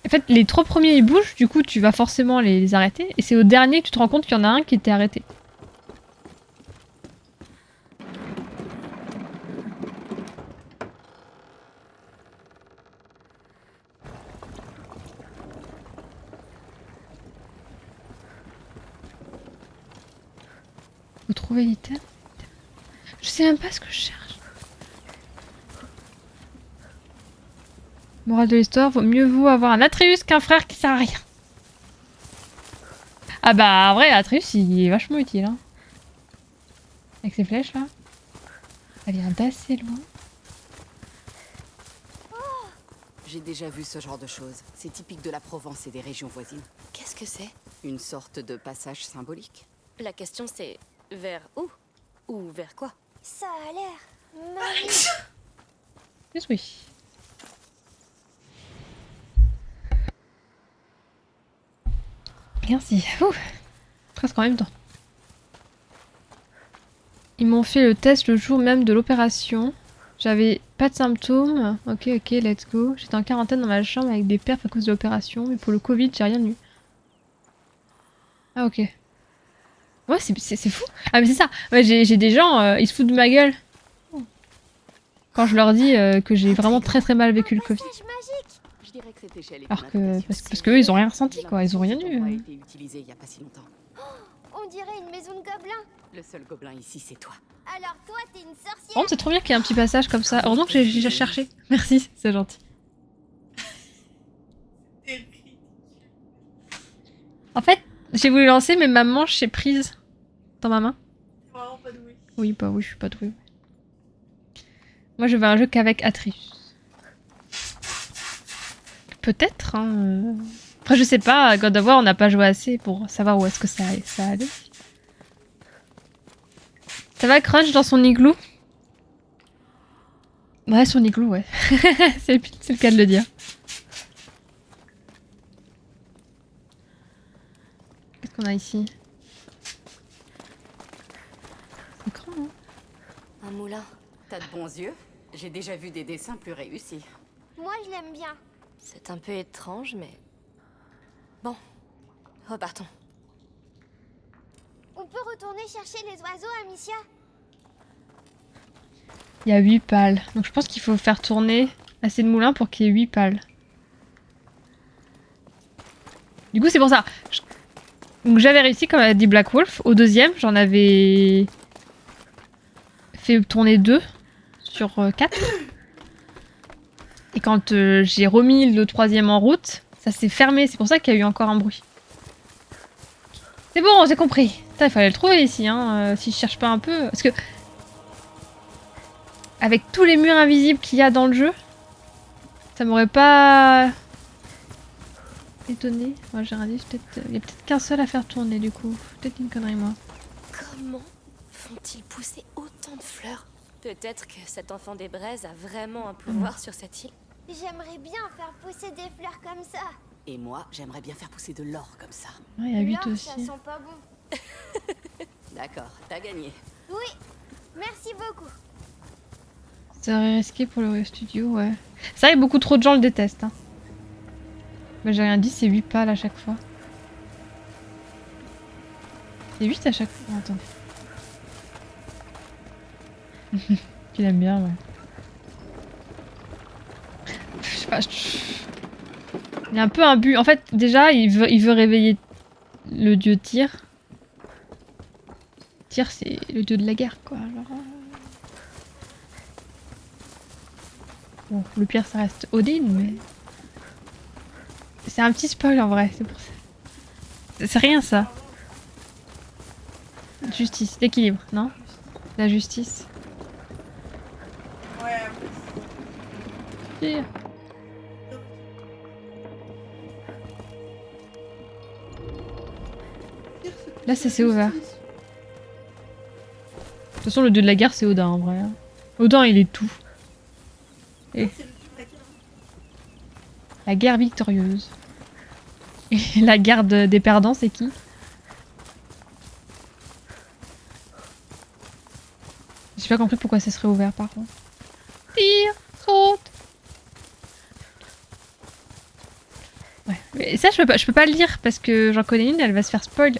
En fait, les 3 premiers ils bougent, du coup tu vas forcément les arrêter. Et c'est au dernier que tu te rends compte qu'il y en a un qui était arrêté. Vous trouvez l'item? Je sais même pas ce que je cherche. Morale de l'histoire, mieux vaut avoir un Atreus qu'un frère qui sert à rien. Ah bah en vrai, Atreus il est vachement utile. Hein. Avec ses flèches là. Elle vient d'assez loin. J'ai déjà vu ce genre de choses. C'est typique de la Provence et des régions voisines. Qu'est-ce que c'est? Une sorte de passage symbolique. La question c'est vers où? Ou vers quoi? Ça a l'air magique. Yes, oui. Merci. Ouh. Presque en même temps. Ils m'ont fait le test le jour même de l'opération. J'avais pas de symptômes. Ok, let's go. J'étais en quarantaine dans ma chambre avec des perfs à cause de l'opération. Mais pour le Covid, j'ai rien eu. Ah ok. Ouais, c'est fou. Ah mais c'est ça. Ouais, j'ai des gens, ils se foutent de ma gueule. Quand je leur dis que j'ai vraiment très mal vécu le Covid. Je dirais que cette échelle est Alors une que... invitation Parce qu'eux, ils ont rien ressenti quoi. Ils ont rien a eu. été utilisée il y a pas si longtemps. On dirait une maison de gobelins. Le seul gobelin ici, c'est toi. Alors toi, t'es une Par sorcière. contre, c'est trop bien qu'il y ait un petit passage comme ça. Heureusement que j'ai déjà cherché. Merci, c'est gentil. En fait, j'ai voulu lancer, mais ma manche est prise dans ma main. C'est vraiment pas doué. Oui, bah oui, je suis pas douée. Moi, je veux un jeu qu'avec Atreus. Peut-être, hein. Après, je sais pas, God of War, on n'a pas joué assez pour savoir où est-ce que ça allait. Ça va, Crunch, dans son igloo? Ouais, son igloo, ouais. C'est le cas de le dire. Qu'est-ce qu'on a ici? C'est grand, hein? Un moulin. T'as de bons yeux. J'ai déjà vu des dessins plus réussis. Moi, je l'aime bien. C'est un peu étrange, mais... Bon, repartons. On peut retourner chercher les oiseaux, Amicia? Il y a 8 pales. Donc je pense qu'il faut faire tourner assez de moulins pour qu'il y ait 8 pales. Du coup, c'est pour ça. Donc j'avais réussi, comme a dit Black Wolf. Au deuxième, j'en avais fait tourner 2 sur 4. Et quand j'ai remis le troisième en route, ça s'est fermé. C'est pour ça qu'il y a eu encore un bruit. C'est bon, j'ai compris. Putain, il fallait le trouver ici, hein, si je cherche pas un peu. Parce que... Avec tous les murs invisibles qu'il y a dans le jeu, ça m'aurait pas... étonné. Moi j'ai rien dit, il y a peut-être qu'un seul à faire tourner du coup. Peut-être une connerie moi. Comment font-ils pousser autant de fleurs? Peut-être que cet enfant des braises a vraiment un pouvoir sur cette île. J'aimerais bien faire pousser des fleurs comme ça. Et moi, j'aimerais bien faire pousser de l'or comme ça. Ouais, il y a 8 L'or, aussi. ça sent pas bon. D'accord, t'as gagné. Oui, merci beaucoup. Ça aurait risqué pour le studio, ouais. C'est vrai que beaucoup trop de gens le détestent. Hein. Mais j'ai rien dit, c'est 8 pales à chaque fois. C'est 8 à chaque fois, attends. Tu l'aimes bien, ouais. Je sais pas, il y a un peu un but. En fait, déjà, il veut réveiller le dieu Tyr. Tyr, c'est le dieu de la guerre, quoi. Alors, bon, le pire, ça reste Odin, mais... C'est un petit spoil, en vrai, c'est pour ça. C'est rien, ça. Justice, l'équilibre, non? La justice. Tyr. Là, c'est ouvert. De toute façon, le dieu de la guerre, c'est Odin, en vrai. Odin, il est tout. Et... La guerre victorieuse. Et la guerre des perdants, c'est qui? J'ai pas compris pourquoi ça serait ouvert, par contre. Tire, saute. Ouais, mais ça, je peux pas le lire, parce que j'en connais une, elle va se faire spoil.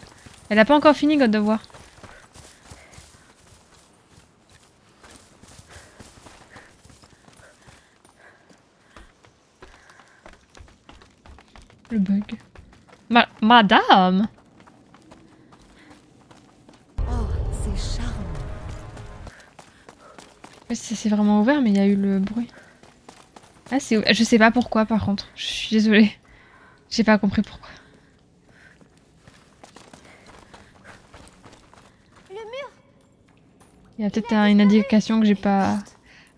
Elle a pas encore fini God of War. Le bug. Madame! Oh, c'est charmant. C'est vraiment ouvert, mais il y a eu le bruit. Ah, c'est... Je sais pas pourquoi, par contre. Je suis désolée. J'ai pas compris pourquoi. Il y a peut-être une indication que j'ai pas...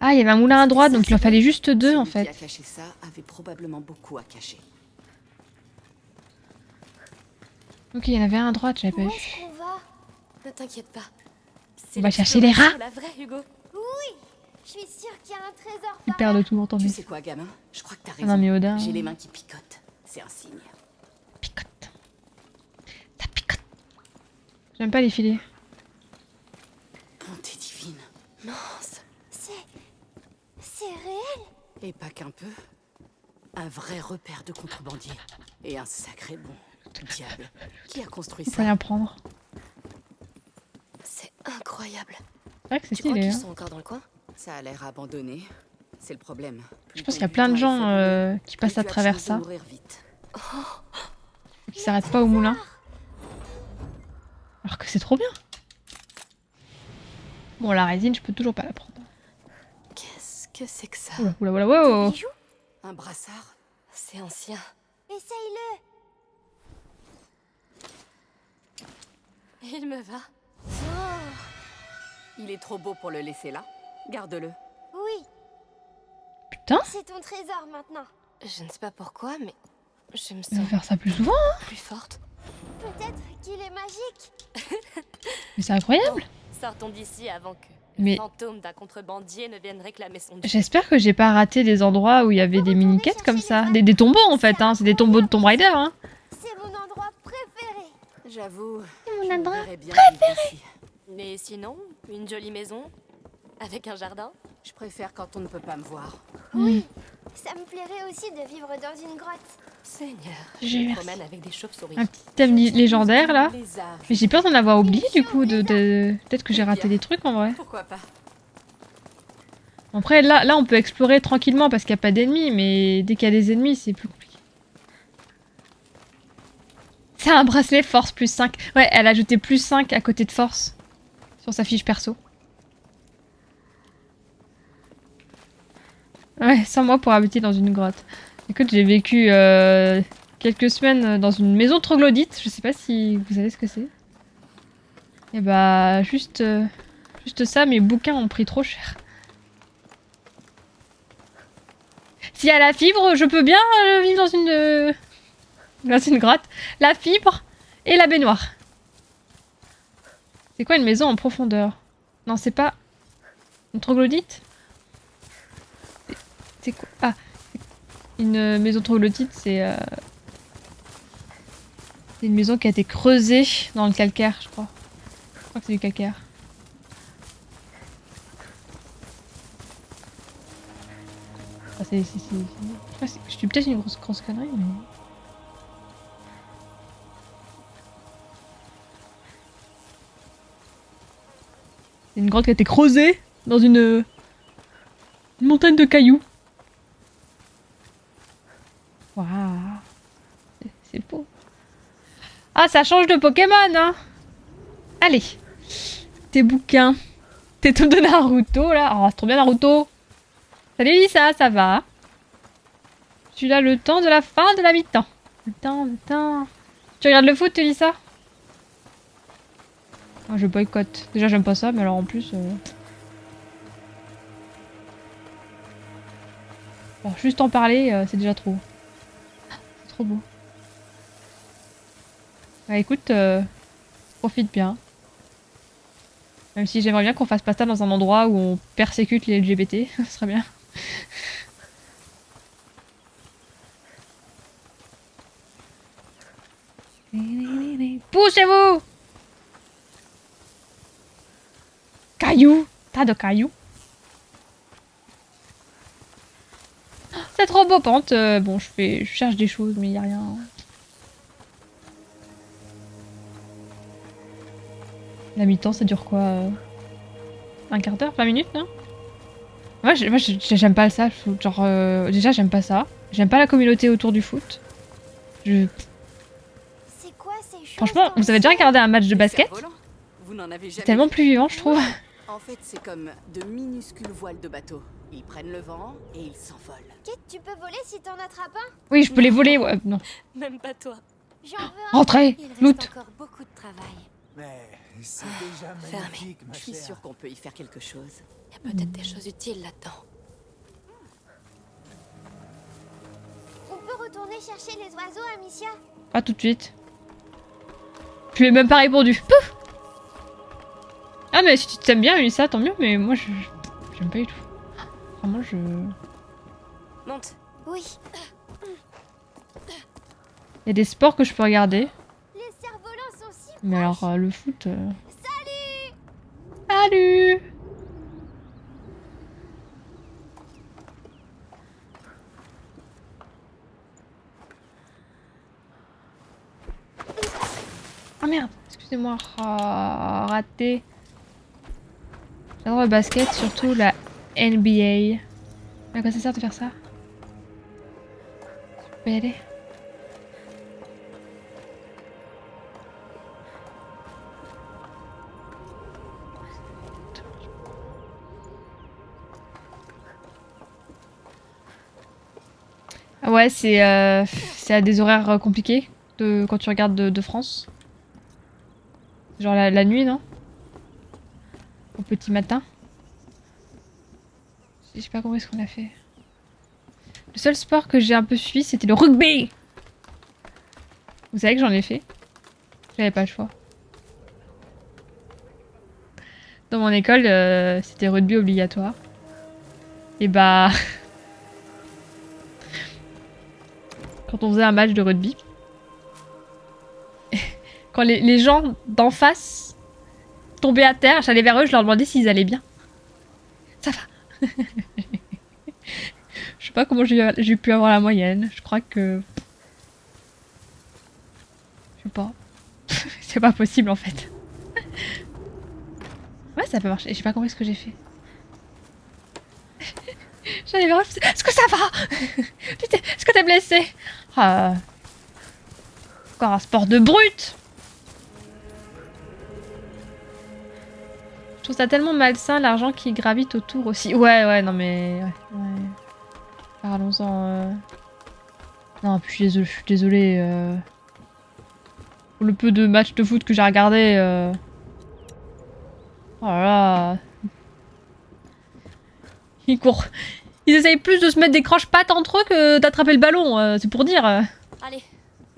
Ah, il y avait un moulin à droite, donc il en fallait juste 2 en fait. Celui qui a caché ça avait probablement beaucoup à cacher. Ok, il y en avait un à droite, j'avais pas Où vu. est-ce qu'on va? Ne t'inquiète pas. On va chercher les rats. La vraie, Hugo. Oui, je suis sûre qu'il y a un trésor Il par perd là. le tout, entendez. Tu sais quoi, gamin? Je crois que t'as Ah raison. non, mais Odin... J'ai les mains qui picotent. C'est un signe. Picote. Ça picote. J'aime pas les filets. Bonté divine. Mince. C'est réel. Et pas qu'un peu. Un vrai repère de contrebandier. Et un sacré bon. Diable. Qui a construit Faut ça? rien prendre. C'est incroyable. C'est vrai que c'est Tu crois stylé. qu'ils Hein. sont encore dans le coin? Ça a l'air abandonné. C'est le problème. Je pense qu'il y a plein de gens qui passent à travers ça. Et qui s'arrêtent pas au moulin. Alors que c'est trop bien. Bon, la résine, je peux toujours pas la prendre. Qu'est-ce que c'est que ça? Oula, oula, oula, wow. Bijou? Un brassard? C'est ancien. Essaye-le. Il me va. Oh. Il est trop beau pour le laisser là. Garde-le. Oui, Putain, c'est ton trésor maintenant. Je ne sais pas pourquoi, mais je me on va sens faire ça plus souvent. Hein. plus forte. Peut-être qu'il est magique. Mais c'est incroyable. Sortons d'ici avant que Mais- le fantôme d'un contrebandier ne vienne réclamer son dû. J'espère que j'ai pas raté des endroits où il y avait des mini-quêtes comme ça. Des tombeaux en fait, hein. C'est des tombeaux de Tomb Raider. Hein. C'est mon endroit préféré. J'avoue, Mon je me endroit verrais bien vivre ici. Mais sinon, une jolie maison avec un jardin. Je préfère quand on ne peut pas me voir. Oui, ça me plairait aussi de vivre dans une grotte. Seigneur, J'ai je me merci. promène avec des chauves-souris. Un petit thème légendaire là. Lézard, Mais j'ai peur d'en avoir oublié du coup. Peut-être que j'ai raté des trucs en vrai. pourquoi pas? Après là on peut explorer tranquillement parce qu'il n'y a pas d'ennemis. Mais dès qu'il y a des ennemis c'est plus compliqué. C'est un bracelet force plus 5. Ouais, elle a ajouté plus 5 à côté de force. Sur sa fiche perso. Ouais, 100 mois pour habiter dans une grotte. Écoute, j'ai vécu quelques semaines dans une maison troglodyte. Je sais pas si vous savez ce que c'est. Et bah, juste ça, mes bouquins ont pris trop cher. S'il y a la fibre, je peux bien vivre dans une grotte. La fibre et la baignoire. C'est quoi une maison en profondeur? Non, c'est pas une troglodyte? C'est quoi? Ah, une maison troglodyte, c'est une maison qui a été creusée dans le calcaire, je crois. Je crois que c'est du calcaire. Ah, je suis peut-être une grosse connerie, mais... C'est une grotte qui a été creusée dans une montagne de cailloux. Waouh. C'est beau. Ah, ça change de Pokémon, hein. Allez. Tes bouquins. Tes tomes de Naruto, là. Oh, c'est trop bien, Naruto. Salut, Lisa, ça va? Je suis là le temps de la fin de la mi-temps. Le temps. Tu regardes le foot, Lisa? Oh, je boycotte. Déjà, j'aime pas ça, mais alors en plus... Alors, juste en parler, c'est déjà trop. C'est trop beau. Bah écoute, profite bien. Même si j'aimerais bien qu'on fasse pas ça dans un endroit où on persécute les LGBT, ce serait bien. Poussez-vous! Cailloux! Tas de cailloux. C'est trop beau, pente. Bon, je cherche des choses, mais il y a rien. La mi-temps, ça dure quoi un quart d'heure, 20 minutes, non? Moi, j'aime pas ça. Genre, déjà, j'aime pas ça. J'aime pas la communauté autour du foot. C'est quoi ces choses? Franchement, vous avez déjà regardé un match de basket? Vous n'en avez C'est jamais tellement vu. plus vivant, je trouve. En fait, c'est comme de minuscules voiles de bateau. Ils prennent le vent et ils s'envolent. Kate, tu peux voler si t'en attrapes un? Oui, je peux les voler, ouais, non. Même pas toi. J'en veux un. Rentrez, Il reste loot. encore beaucoup de travail. Mais c'est déjà Fermé. magnifique, ma Je suis chère. sûre qu'on peut y faire quelque chose. Il y a peut-être des choses utiles là-dedans. On peut retourner chercher les oiseaux, Amicia? Pas tout de suite. Je lui ai même pas répondu. Pouf! Ah, mais si tu t'aimes bien, Ulissa, tant mieux, mais moi, j'aime pas du tout. Vraiment, Monte. Oui. Il y a des sports que je peux regarder. Les cerfs-volants sont si Mais alors, le foot... Salut! Salut! Ah merde, excusez-moi, raté. J'adore le basket, surtout la NBA. Mais à quoi ça sert de faire ça? Je peux y aller? Ouais, c'est à des horaires compliqués quand tu regardes de France. Genre la nuit, non? Au petit matin. J'ai pas compris ce qu'on a fait. Le seul sport que j'ai un peu suivi, c'était le rugby! Vous savez que j'en ai fait? J'avais pas le choix. Dans mon école, c'était rugby obligatoire. Et bah... quand on faisait un match de rugby, Quand les gens d'en face tombaient à terre, j'allais vers eux, je leur demandais s'ils allaient bien. Ça va. Je sais pas comment j'ai pu avoir la moyenne. Je crois que... Je sais pas. C'est pas possible en fait. Ouais, ça peut marcher. J'ai pas compris ce que j'ai fait. J'allais vers eux, est-ce que ça va? Est-ce que t'es blessé? Ah. Encore un sport de brute. Je trouve ça tellement malsain, l'argent qui gravite autour aussi. Ouais, non mais... Ouais. Parlons-en... Non, puis je suis désolée. Pour le peu de matchs de foot que j'ai regardé... Oh là là... Ils courent... Ils essayent plus de se mettre des croche-pattes entre eux que d'attraper le ballon, c'est pour dire. Allez,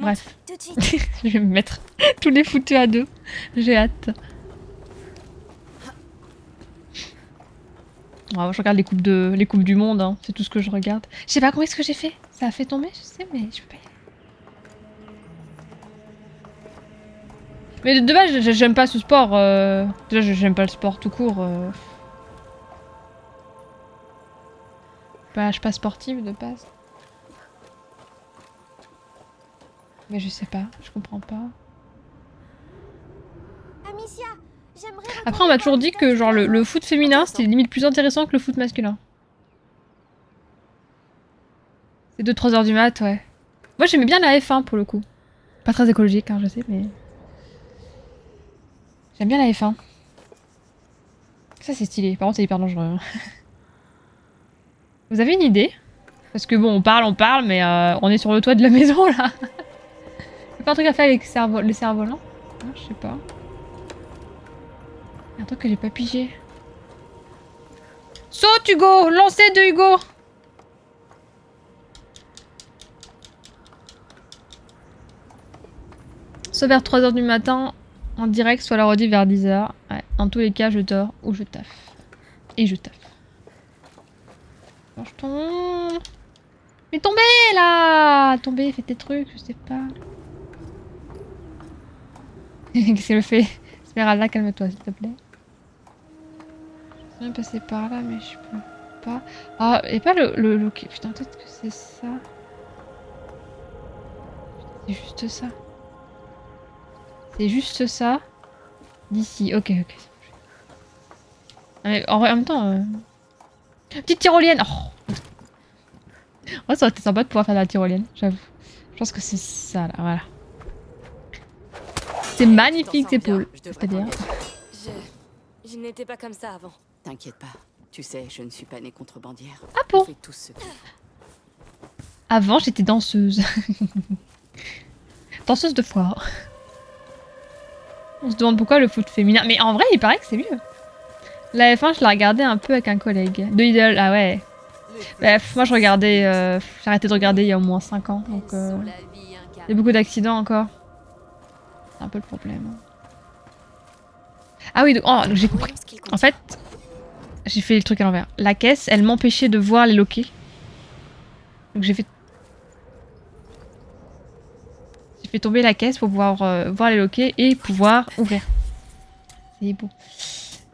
Bref. tout de suite. Je vais me mettre tous les fouteux à deux. J'ai hâte. Je regarde les coupes du monde, hein. C'est tout ce que je regarde. Je sais pas comment est-ce que j'ai fait. Ça a fait tomber, je sais, mais je peux pas y aller. Mais de base, j'aime pas ce sport. Déjà, j'aime pas le sport tout court. Je suis pas sportive de base. Mais je sais pas, je comprends pas. Amicia, j'aimerais... Après, on m'a toujours dit que genre le foot féminin, c'était limite plus intéressant que le foot masculin. C'est 2-3 heures du mat, ouais. Moi, j'aimais bien la F1 pour le coup. Pas très écologique, hein, je sais, mais... J'aime bien la F1. Ça, c'est stylé. Par contre, c'est hyper dangereux. Hein. Vous avez une idée? Parce que bon, on parle, mais on est sur le toit de la maison, là. Y'a pas un truc à faire avec le cerf-volant? Non, je sais pas. Y'a un truc que j'ai pas pigé. Saute, Hugo! Lancez de Hugo! Soit vers 3 h du matin, en direct, soit la rediff vers 10 h. Ouais, dans tous les cas, je dors ou je taffe. Et je taffe. Mange-ton... Mais tombez, là! Tombez, faites tes trucs, je sais pas. Qu'est-ce qu'elle fait? Esmeralda, calme-toi, s'il te plaît. Je suis bien passer par là, mais je peux pas. Ah, et pas le... Putain, peut-être que c'est ça. C'est juste ça. C'est juste ça. D'ici, ok. Ah, mais en même temps... Petite tyrolienne! Oh. Ouais, ça aurait été sympa de pouvoir faire de la tyrolienne, j'avoue. Je pense que c'est ça, là, voilà. C'est magnifique, ces poules. C'est-à-dire... Je n'étais pas comme ça avant. T'inquiète pas. Tu sais, je ne suis pas née contrebandière. Ah bon? On fait tous ce qu'il faut. Avant, j'étais danseuse. Danseuse de foire. On se demande pourquoi le foot féminin. Mais en vrai, il paraît que c'est mieux. La F1, je la regardais un peu avec un collègue. De Idol, ah ouais. Bref, moi je regardais... j'ai arrêté de regarder il y a au moins 5 ans. Donc il y a beaucoup d'accidents encore. C'est un peu le problème. Ah oui, donc, oh, j'ai compris. En fait, j'ai fait le truc à l'envers. La caisse, elle m'empêchait de voir les loquets. Donc j'ai fait tomber la caisse pour pouvoir voir les loquets et pouvoir ouvrir. C'est beau.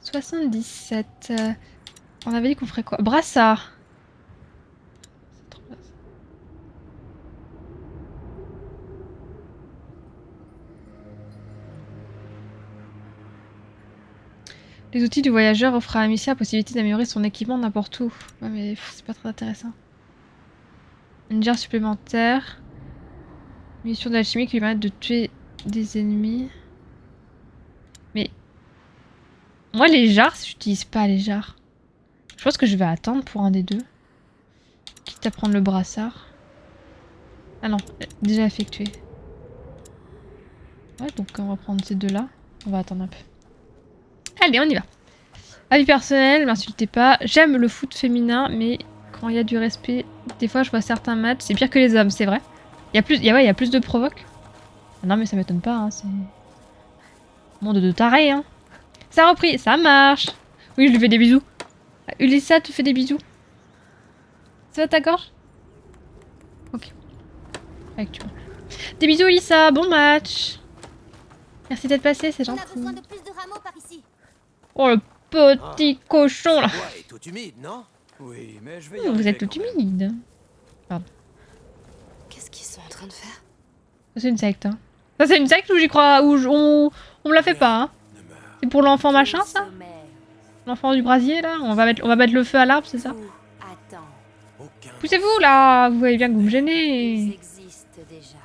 77. On avait dit qu'on ferait quoi? Brassard. Les outils du voyageur offrent à Amicia la possibilité d'améliorer son équipement n'importe où. Ouais, mais c'est pas très intéressant. Une jarre supplémentaire. Munitions d'alchimie qui lui permettent de tuer des ennemis. Mais... Moi, les jarres, j'utilise pas les jarres. Je pense que je vais attendre pour un des deux. Quitte à prendre le brassard. Ah non, déjà effectué. Ouais, donc on va prendre ces deux-là. On va attendre un peu. Allez, on y va. Avis personnel, m'insultez pas. J'aime le foot féminin, mais quand il y a du respect, des fois je vois certains matchs, c'est pire que les hommes, c'est vrai. Il y a plus de provoques. Ah non mais ça m'étonne pas, hein, c'est... Monde de taré, hein. Ça a repris, ça marche. Oui, je lui fais des bisous. Ulissa te fait des bisous. Ça va ta gorge? Ok. Avec tu. Des bisous Ulissa, bon match. Merci d'être passé, c'est On a gentil. besoin de plus de rameaux par ici. Oh le petit cochon là. Ce bois est tout humide, non? Oui, mais je vais y Vous arriver êtes tout quand même. humide. Qu'est-ce qu'ils sont en train de faire? Ça c'est une secte. Hein. Ça c'est une secte où j'y crois, on me la fait pas. Hein. C'est pour l'enfant machin ça? L'enfant du brasier là? On va mettre le feu à l'arbre, c'est ça? Attends, Aucun. Poussez-vous là, vous voyez bien que vous me gênez. existe déjà.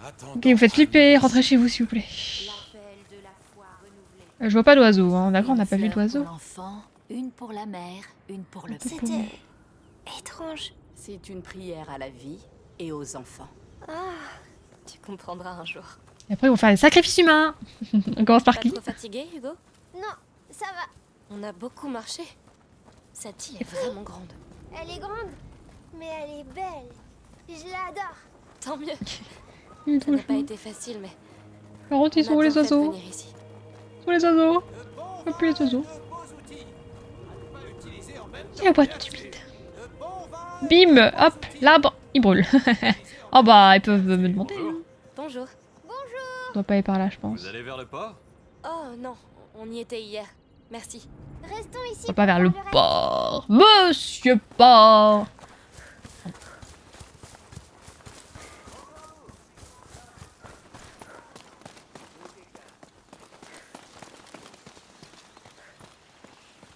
Attends, Ok, vous faites flipper, rentrez chez vous s'il vous plaît. L'appel de la foi renouvelée. Je vois pas d'oiseau, hein. D'accord, on n'a Une pas vu fleur d'oiseau. pour l'enfant, une pour la mère, une pour le père. C'était étrange. C'est une prière à la vie et aux enfants. Ah, tu comprendras un jour. Et après, ils vont faire des sacrifices humains. On commence par Pas qui? trop fatigué, Hugo? Non, ça va. On a beaucoup marché. Cette île est vraiment grande. Elle est grande, mais elle est belle. Je l'adore. Tant mieux. Ils Ça sont n'a pas chou. été facile, mais Par contre, ils on sont où a les bien fait de oiseaux? venir ici. Où sont les oiseaux? Hop, les oiseaux. C'est la boîte humide. Bim! Hop, l'arbre, il brûle. Oh bah, ils peuvent me demander. Hein. Bonjour. On doit pas aller par là, je pense. Vous allez vers le port? Oh non, on y était hier. Merci. Restons ici. On va pas vers pour le faire reste. port. Monsieur port!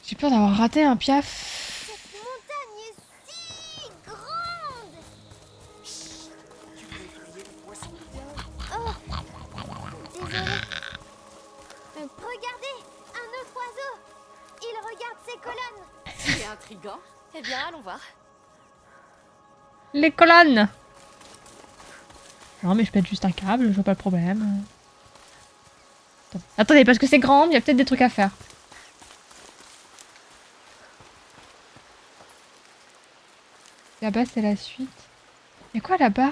J'ai peur d'avoir raté un piaf. Cette montagne est si grande. Oh, désolé. Regardez, un autre oiseau. Il regarde ses colonnes. C'est intriguant. Eh bien, allons voir. Les colonnes! Non, mais je pète juste un câble, je vois pas le problème. Attendez, parce que c'est grand, il y a peut-être des trucs à faire. Là-bas, c'est la suite. Il y a quoi là-bas?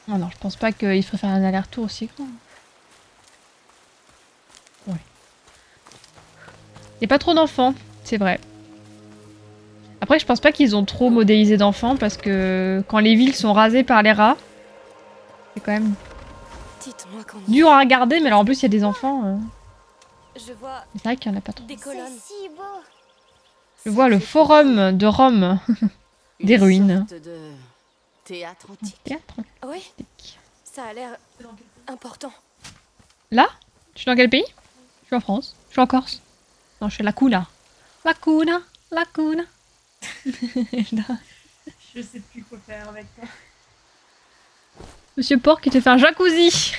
Oh non, je pense pas qu'il faudrait faire un aller-retour aussi grand. Ouais. Il n'y a pas trop d'enfants, c'est vrai. Après, je pense pas qu'ils ont trop modélisé d'enfants parce que quand les villes sont rasées par les rats, c'est quand même Dites-moi quand dur à regarder, mais alors en plus, il y a des enfants. je vois C'est vrai qu'il y en a pas trop. des C'est colonnes. si beau. Je vois le forum de Rome. Des Une ruines. sorte de théâtre antique. Théâtre. Oui, ça a l'air important. Là? Je suis dans quel pays? Je suis en France. Je suis en Corse. Non, je suis à la Cuna. La Cuna. La Cuna. Je sais plus quoi faire avec toi. Monsieur Porc qui te fait un jacuzzi.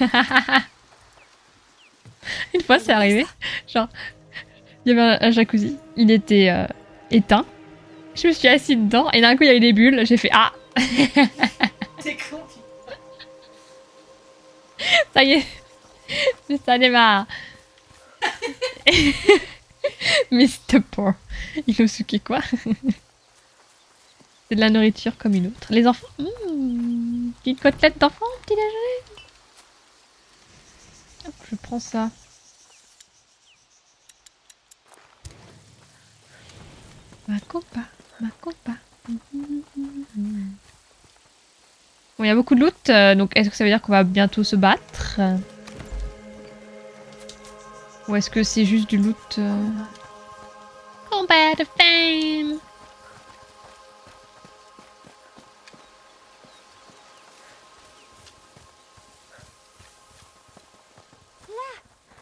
Une fois, c'est arrivé. Genre, il y avait un jacuzzi. Il était éteint. Je me suis assise dedans et d'un coup, il y avait des bulles. J'ai fait ah. T'es con. Ça y est. Ça démarre. Mr. Porc. Inosuke quoi? C'est de la nourriture comme une autre. Les enfants. Petite côtelette d'enfant, petit déjeuner. Hop, je prends ça. Ma copa, ma copa. Bon, il y a beaucoup de loot, donc est-ce que ça veut dire qu'on va bientôt se battre? Ou est-ce que c'est juste du loot Combat of Fame.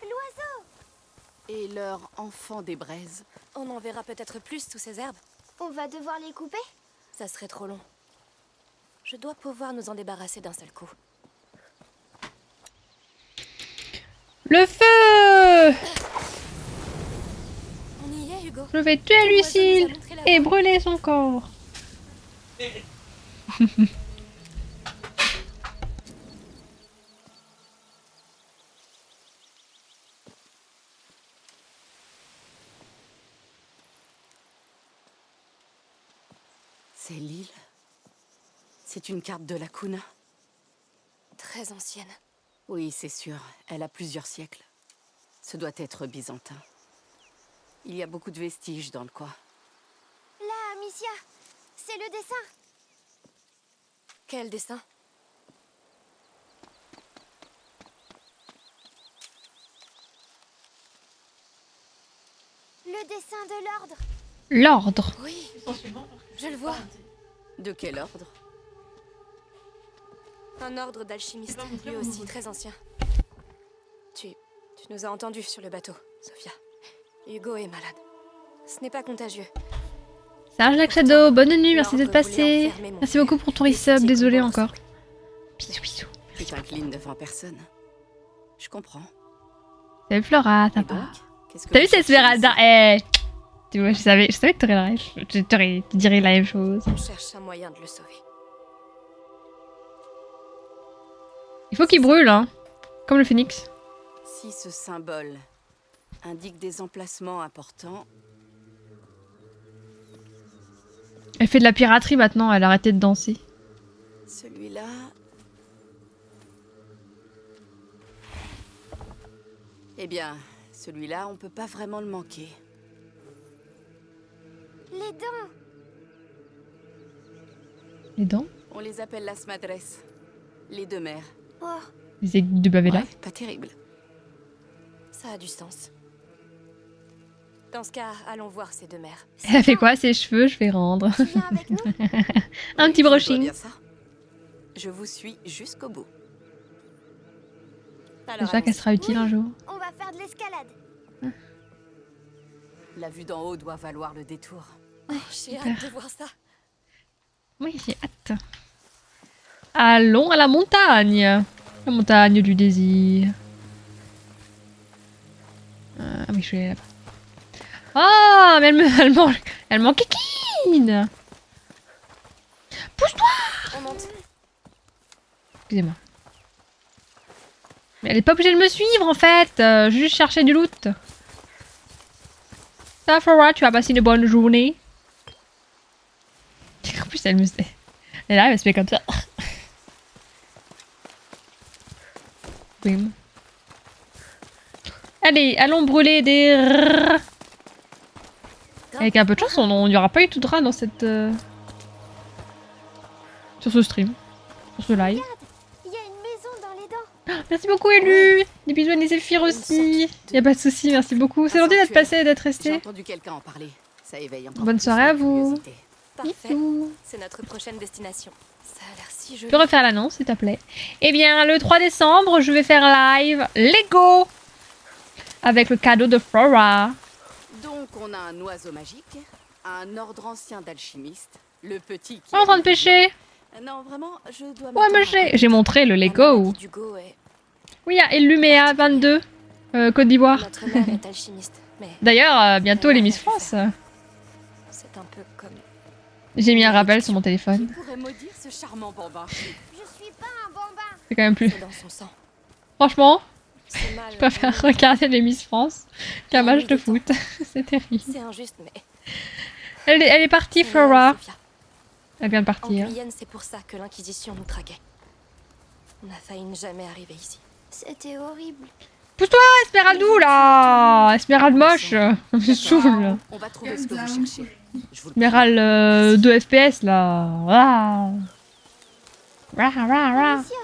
L'oiseau. Et leur enfant des braises. On en verra peut-être plus sous ces herbes. On va devoir les couper. Ça serait trop long. Je dois pouvoir nous en débarrasser d'un seul coup. Le feu! On y est, Hugo. Je vais tuer Lucille et brûler son corps. C'est l'île. C'est une carte de la Cuna. Très ancienne. Oui, c'est sûr. Elle a plusieurs siècles. Ce doit être byzantin. Il y a beaucoup de vestiges dans le coin. Là, Amicia, c'est le dessin. Quel dessin? Le dessin de l'ordre. L'ordre. Oui, je le vois. De quel ordre? Un ordre d'alchimistes, lui aussi très ancien. Tu nous as entendus sur le bateau, Sophia. Hugo est malade. Ce n'est pas contagieux. Serge Black Shadow, bonne nuit, merci d'être L'ordre voulait passé. enfermer mon Merci père. beaucoup pour ton Et resub, c'était désolé pour encore. ressembler. Bisous, bisous. Tu t'inclines devant personne. Je comprends. Salut Flora, Et ça donc, va? qu'est-ce que T'as vu vous cette cherchez Esmeralda? ici? Eh, tu vois, je savais que t'aurais la rêve. Tu dirais la même chose. On cherche un moyen de le sauver. Il faut qu'il brûle, hein. Comme le phénix. Si ce symbole indique des emplacements importants, Elle fait de la piraterie maintenant, elle a arrêté de danser. celui-là... Eh bien, celui-là, on peut pas vraiment le manquer. Les dents. Les dents? On les appelle las madres, les deux mères. Oh, Les aiguilles de Bavella. Ouais, pas terrible. Ça a du sens. Dans ce cas, allons voir ces deux mères. Elle fait quoi ses cheveux? Je vais rendre. tu viens avec nous? Un petit Je dois brushing. bien ça. Je vous suis jusqu'au bout. Alors, J'espère qu'elle allons-y. sera utile un jour. On va faire de l'escalade. La vue d'en haut doit valoir le détour. J'ai hâte de voir ça. Oui, j'ai hâte. Allons à la montagne. La montagne du désir. Ah oui, je suis allée là-bas. Ah, mais elle m'enquiquine. Pousse-toi. On monte. Excusez-moi. Mais elle est pas obligée de me suivre en fait. Je vais juste chercher du loot. Ça, Flora, tu as passé une bonne journée. En plus, elle est là, elle se met comme ça. Bim. Allez, allons brûler des... Avec un peu de chance, il n'y aura pas eu tout de rats dans cette... Sur ce stream. Sur ce live. Il y a une maison dans les dents. Merci beaucoup, Élu. Des bisous à les Zéphyr aussi. Y a pas de souci, merci beaucoup. C'est gentil d'être passé et d'être J'ai resté. entendu quelqu'un en parler. Ça éveille encore Bonne plus soirée ma à vous. curiosité. Parfait. Bisous. C'est notre prochaine destination. Ça a l'air si Tu joli. peux refaire l'annonce, s'il te plaît. Eh bien, le 3 décembre, je vais faire live Lego avec le cadeau de Flora. Donc, on a un oiseau magique, un ordre ancien d'alchimistes, le petit qui... On est en train de pêcher. Non, vraiment, je dois... Ouais, m'attendre mais à quoi j'ai montré le La Lego. maladie d'Hugo est... Oui, il y a Eluméa 22, Côte d'Ivoire. Notre mère est alchimiste, mais D'ailleurs, bientôt les Miss France. c'est un peu comme... J'ai mis un rappel sur mon téléphone. Qui pourrait maudire ce charmant bambin? Je suis pas un bambin. C'est quand même plus. C'est dans son sang. Franchement, C'est mal. je préfère regarder les Miss France qu'un match de foot. C'est terrible. C'est injuste, mais... Elle est partie, c'est Flora. réel, Sophia. Elle vient de En partir. Guyane, c'est pour ça que l'Inquisition nous traquait. On a failli ne jamais arriver ici. C'était horrible. Pousse-toi, Esmeraldou, là. Esmeralde moche. Ça me saoule. On va trouver ce que vous cherchez. Je vous le Esmeralde 2 FPS, là. Ah. Rah, rah, rah. Alicia,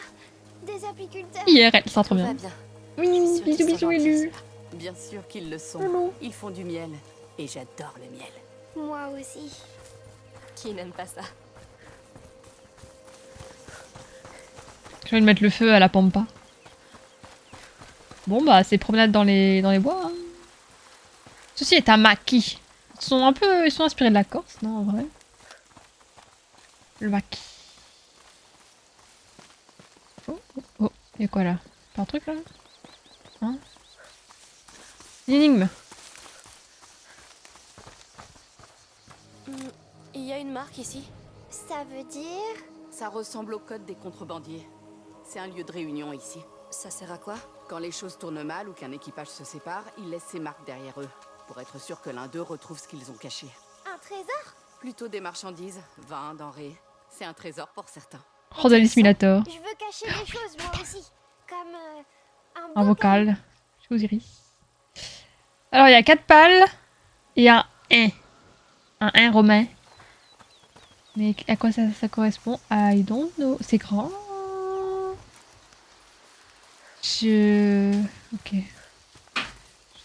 des apiculteurs. IRL, ça sent trop Tout va bien. bien. Oui, Je suis sûre bisous, qu'ils sont bisous, gentils, Élu. ceux-là. Bien sûr qu'ils le sont. Hello. Ils font du miel. Et j'adore le miel. Moi aussi. Qui n'aime pas ça? Je vais mettre le feu à la pampa. Bon bah c'est promenade dans les bois. Hein. Ceci est un maquis. Ils sont inspirés de la Corse, non en vrai. Le maquis. Oh oh oh, y'a quoi là? Pas un truc là? Hein? Une énigme. Il y a une marque ici. Ça veut dire... Ça ressemble au code des contrebandiers. C'est un lieu de réunion ici. Ça sert à quoi? Quand les choses tournent mal ou qu'un équipage se sépare, ils laissent ces marques derrière eux, pour être sûr que l'un d'eux retrouve ce qu'ils ont caché. Un trésor? Plutôt des marchandises, vin, denrées. C'est un trésor pour certains. Rosalie Simulator. Je veux cacher des choses, moi aussi. Comme Un vocal. Chez Osiris. Alors il y a 4 pales et un 1. Un 1 romain. Mais à quoi ça correspond? I don't know. C'est grand. Ok. Je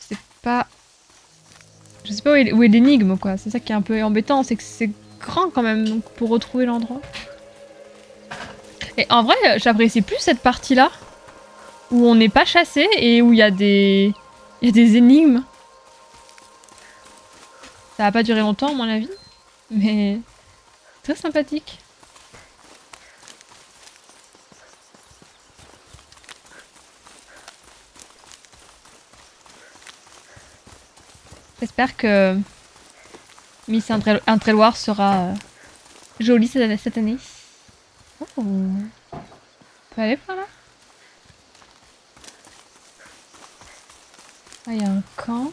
sais pas Je sais pas où est l'énigme, quoi. C'est ça qui est un peu embêtant, c'est que c'est grand quand même, donc pour retrouver l'endroit. Et en vrai, j'apprécie plus cette partie-là, où on n'est pas chassé et où il y a des énigmes. Ça va pas durer longtemps, à mon avis, mais très sympathique. J'espère que Miss Entreloir sera jolie cette année. Oh. On peut aller par là? Ah, il y a un camp.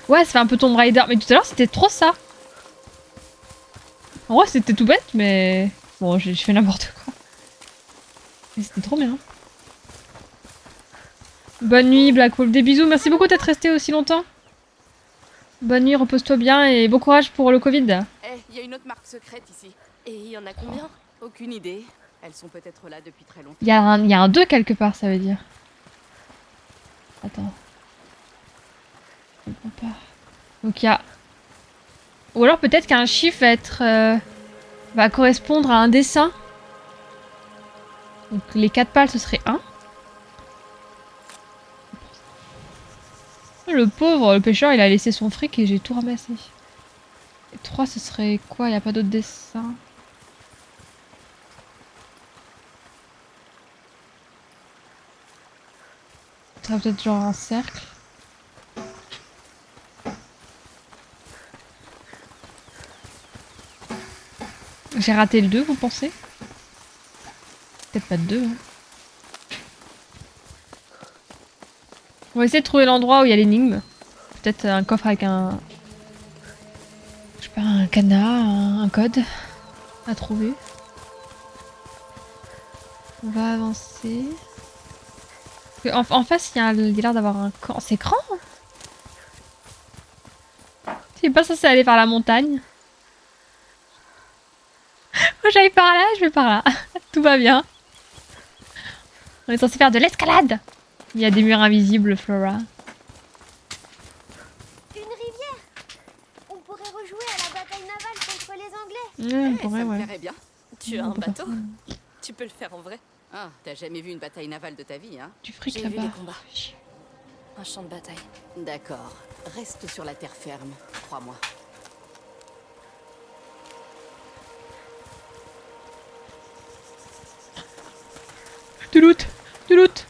Ouais, ça fait un peu Tomb Raider. Mais tout à l'heure, c'était trop ça. En vrai, c'était tout bête, mais... Bon, j'ai fait n'importe quoi. Mais c'était trop bien. Bonne nuit, Black Wolf. Des bisous. Merci beaucoup d'être resté aussi longtemps. Bonne nuit, repose-toi bien et bon courage pour le Covid. Eh, il y a une autre marque secrète ici. Et il y en a combien? Aucune idée. Elles sont peut-être là depuis très longtemps. Il y a un 2 quelque part, ça veut dire. Attends. Je comprends pas. Donc il y a... Ou alors peut-être qu'un chiffre va être... va correspondre à un dessin. Donc les 4 pales, ce serait 1. Le pauvre, le pêcheur, il a laissé son fric et j'ai tout ramassé. Et 3, ce serait quoi? Il n'y a pas d'autre dessin. Ça serait peut-être genre un cercle. J'ai raté le 2, vous pensez? Peut-être pas de 2. Hein. On va essayer de trouver l'endroit où il y a l'énigme. Peut-être un coffre avec un... Je sais pas, un cadenas, un code à trouver. On va avancer. En face, il y a l'air d'avoir un camp. C'est grand! Je sais pas censé aller par la montagne. Moi j'aille par là, je vais par là. Tout va bien. On est censé faire de l'escalade. Il y a des murs invisibles, Flora. Une rivière. On pourrait rejouer à la bataille navale contre les Anglais. Ouais, Eh, ça me ouais. plairait bien. Tu as un bateau? Tu peux le faire en vrai. Ah, t'as jamais vu une bataille navale de ta vie, hein? Du fric J'ai vu là-bas. des combats. Un champ de bataille. D'accord. Reste sur la terre ferme, crois-moi. Du loot! Du loot!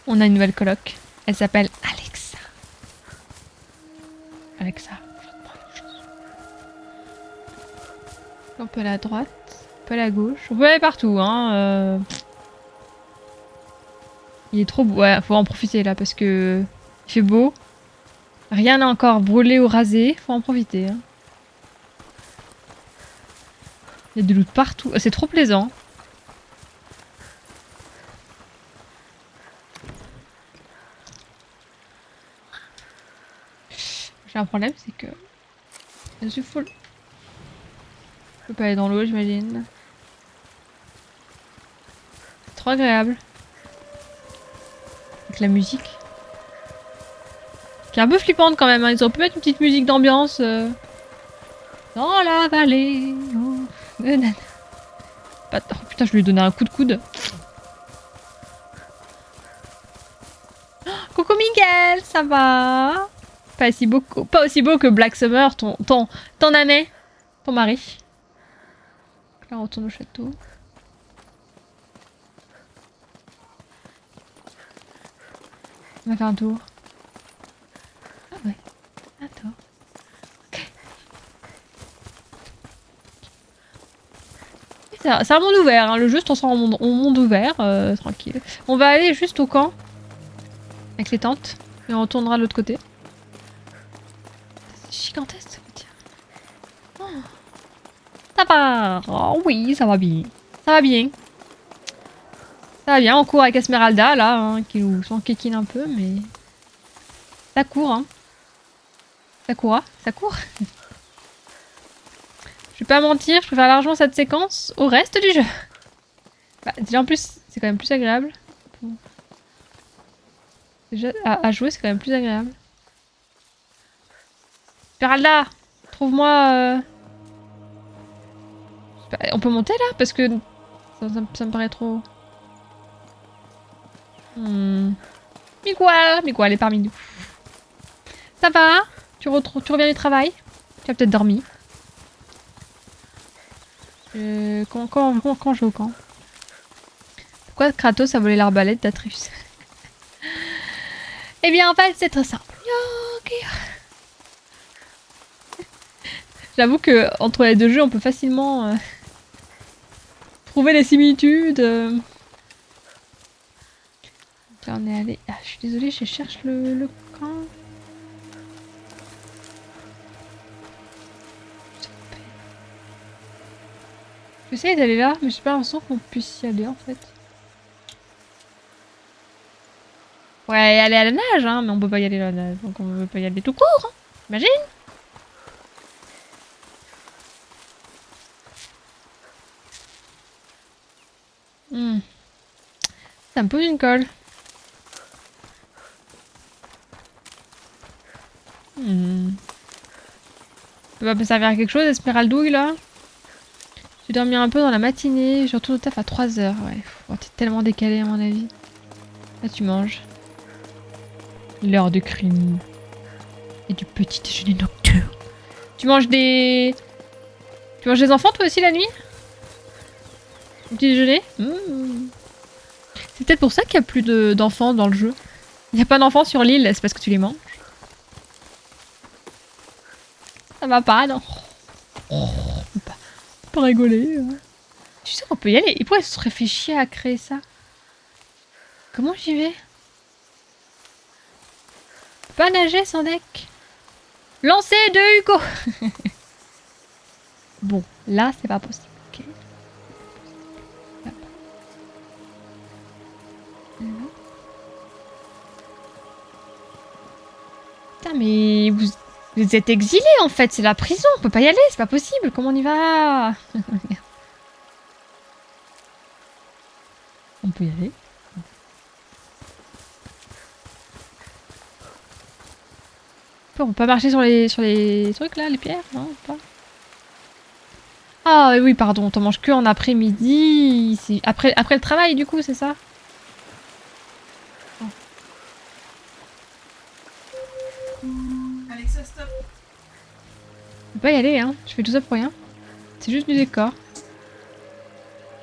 On a une nouvelle coloc. Elle s'appelle Alexa. Alexa, je vais te prendre une chose. On peut aller à droite, on peut aller à gauche. On peut aller partout, hein. Il est trop beau. Ouais, faut en profiter là parce que il fait beau. Rien n'a encore brûlé ou rasé. Faut en profiter. Hein. Il y a du loot partout. C'est trop plaisant. J'ai un problème, c'est que je suis full. Je peux pas aller dans l'eau, j'imagine. C'est trop agréable. Avec la musique. Qui est un peu flippante quand même. Hein. Ils auraient pu mettre une petite musique d'ambiance. Dans la vallée. Oh, putain, je lui ai donné un coup de coude. Oh, coucou Miguel, ça va? Pas aussi beau que Black Summer, ton amé, ton mari. Là, on retourne au château. On va faire un tour. Ah ouais. Attends. Ok. C'est un monde ouvert, hein. Le jeu se transforme en monde ouvert, tranquille. On va aller juste au camp. Avec les tentes. Et on retournera de l'autre côté. C'est gigantesque, ça veut dire. Ça va. Oh oui, ça va bien. Ça va bien. Ça va bien, on court avec Esmeralda, là, hein, qui nous s'enquiquine un peu, mais... Ça court, hein. Ça court, hein. Ça court. Je vais pas mentir, je préfère largement cette séquence au reste du jeu. Bah, déjà, en plus, c'est quand même plus agréable. Déjà, à jouer, c'est quand même plus agréable. Esmeralda, trouve-moi... On peut monter, là? Parce que... Ça me paraît trop... Miguel est parmi nous. Ça va? Tu reviens du travail? Tu as peut-être dormi. Quand je vais au camp? Pourquoi Kratos a volé l'arbalète d'Atreus? Eh bien, en fait, c'est très simple. Ok. J'avoue que entre les deux jeux, on peut facilement trouver des similitudes. Là, on est allé. Ah, je suis désolée, je cherche le camp. J'essaie d'aller là, mais j'ai pas l'impression qu'on puisse y aller en fait. Ouais, aller à la nage, hein, mais on peut pas y aller à la nage, donc on peut pas y aller tout court, hein. Imagine. Ça me pose une colle. Ça va me servir à quelque chose, Esmeraldouille, là? J'ai dormi un peu dans la matinée, je retourne au taf à 3h. Ouais, t'es tellement décalé à mon avis. Là, tu manges. L'heure du crime. Et du petit déjeuner nocturne. Tu manges des... Tu manges des enfants, toi aussi, la nuit? Au petit déjeuner? C'est peut-être pour ça qu'il n'y a plus d'enfants dans le jeu. Il n'y a pas d'enfants sur l'île, c'est parce que tu les manges. Ça va pas, non? Pas rigoler. Je suis sûre qu'on peut y aller. Et pourquoi ils se seraient fait chier à créer ça? Comment j'y vais? Pas nager sans deck. Lancer de Hugo. Bon, là c'est pas possible. Okay. Putain, mais vous êtes exilés en fait, c'est la prison, on peut pas y aller, c'est pas possible, comment on y va? On peut y aller. On peut pas marcher sur les trucs là, les pierres, non pas. Ah oui, pardon, t'en manges que en après-midi, après le travail du coup, c'est ça? Alexa, stop. Je peux pas y aller, hein. Je fais tout ça pour rien. C'est juste du décor.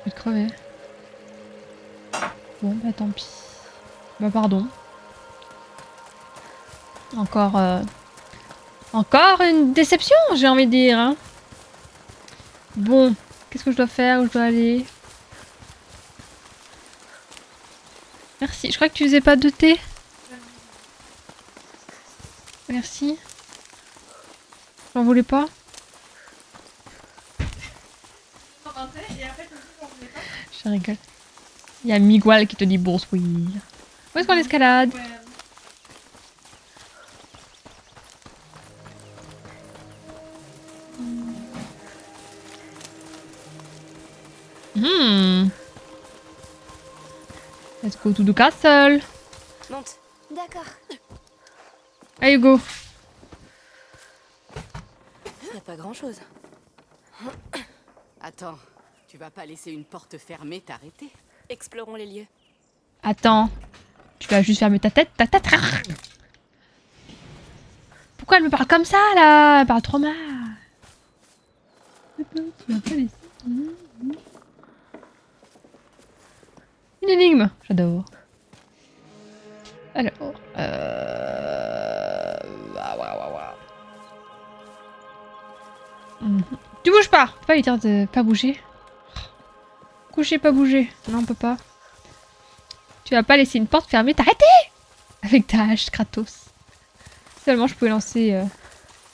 Je vais te crever. Bon, bah tant pis. Bah pardon. Encore une déception, j'ai envie de dire, hein. Bon, qu'est-ce que je dois faire? Où je dois aller? Merci. Je crois que tu faisais pas de thé. Merci. J'en voulais pas. Je rigole. Il y a Miguel qui te dit bonsoir. Où est-ce qu'on escalade? Let's go to the castle. Monte. D'accord. Allez, go. Y a pas grand-chose. Attends, tu vas pas laisser une porte fermée t'arrêter? Explorons les lieux. Attends. Tu vas juste fermer ta tête. Pourquoi elle me parle comme ça, là? Elle parle trop mal. Tu vas pas laisser... Une énigme. J'adore. Alors... Tu bouges pas. Faut pas lui dire de pas bouger. Coucher, pas bouger. Non, on peut pas. Tu vas pas laisser une porte fermée. T'arrêter avec ta hache, Kratos. Seulement je pouvais lancer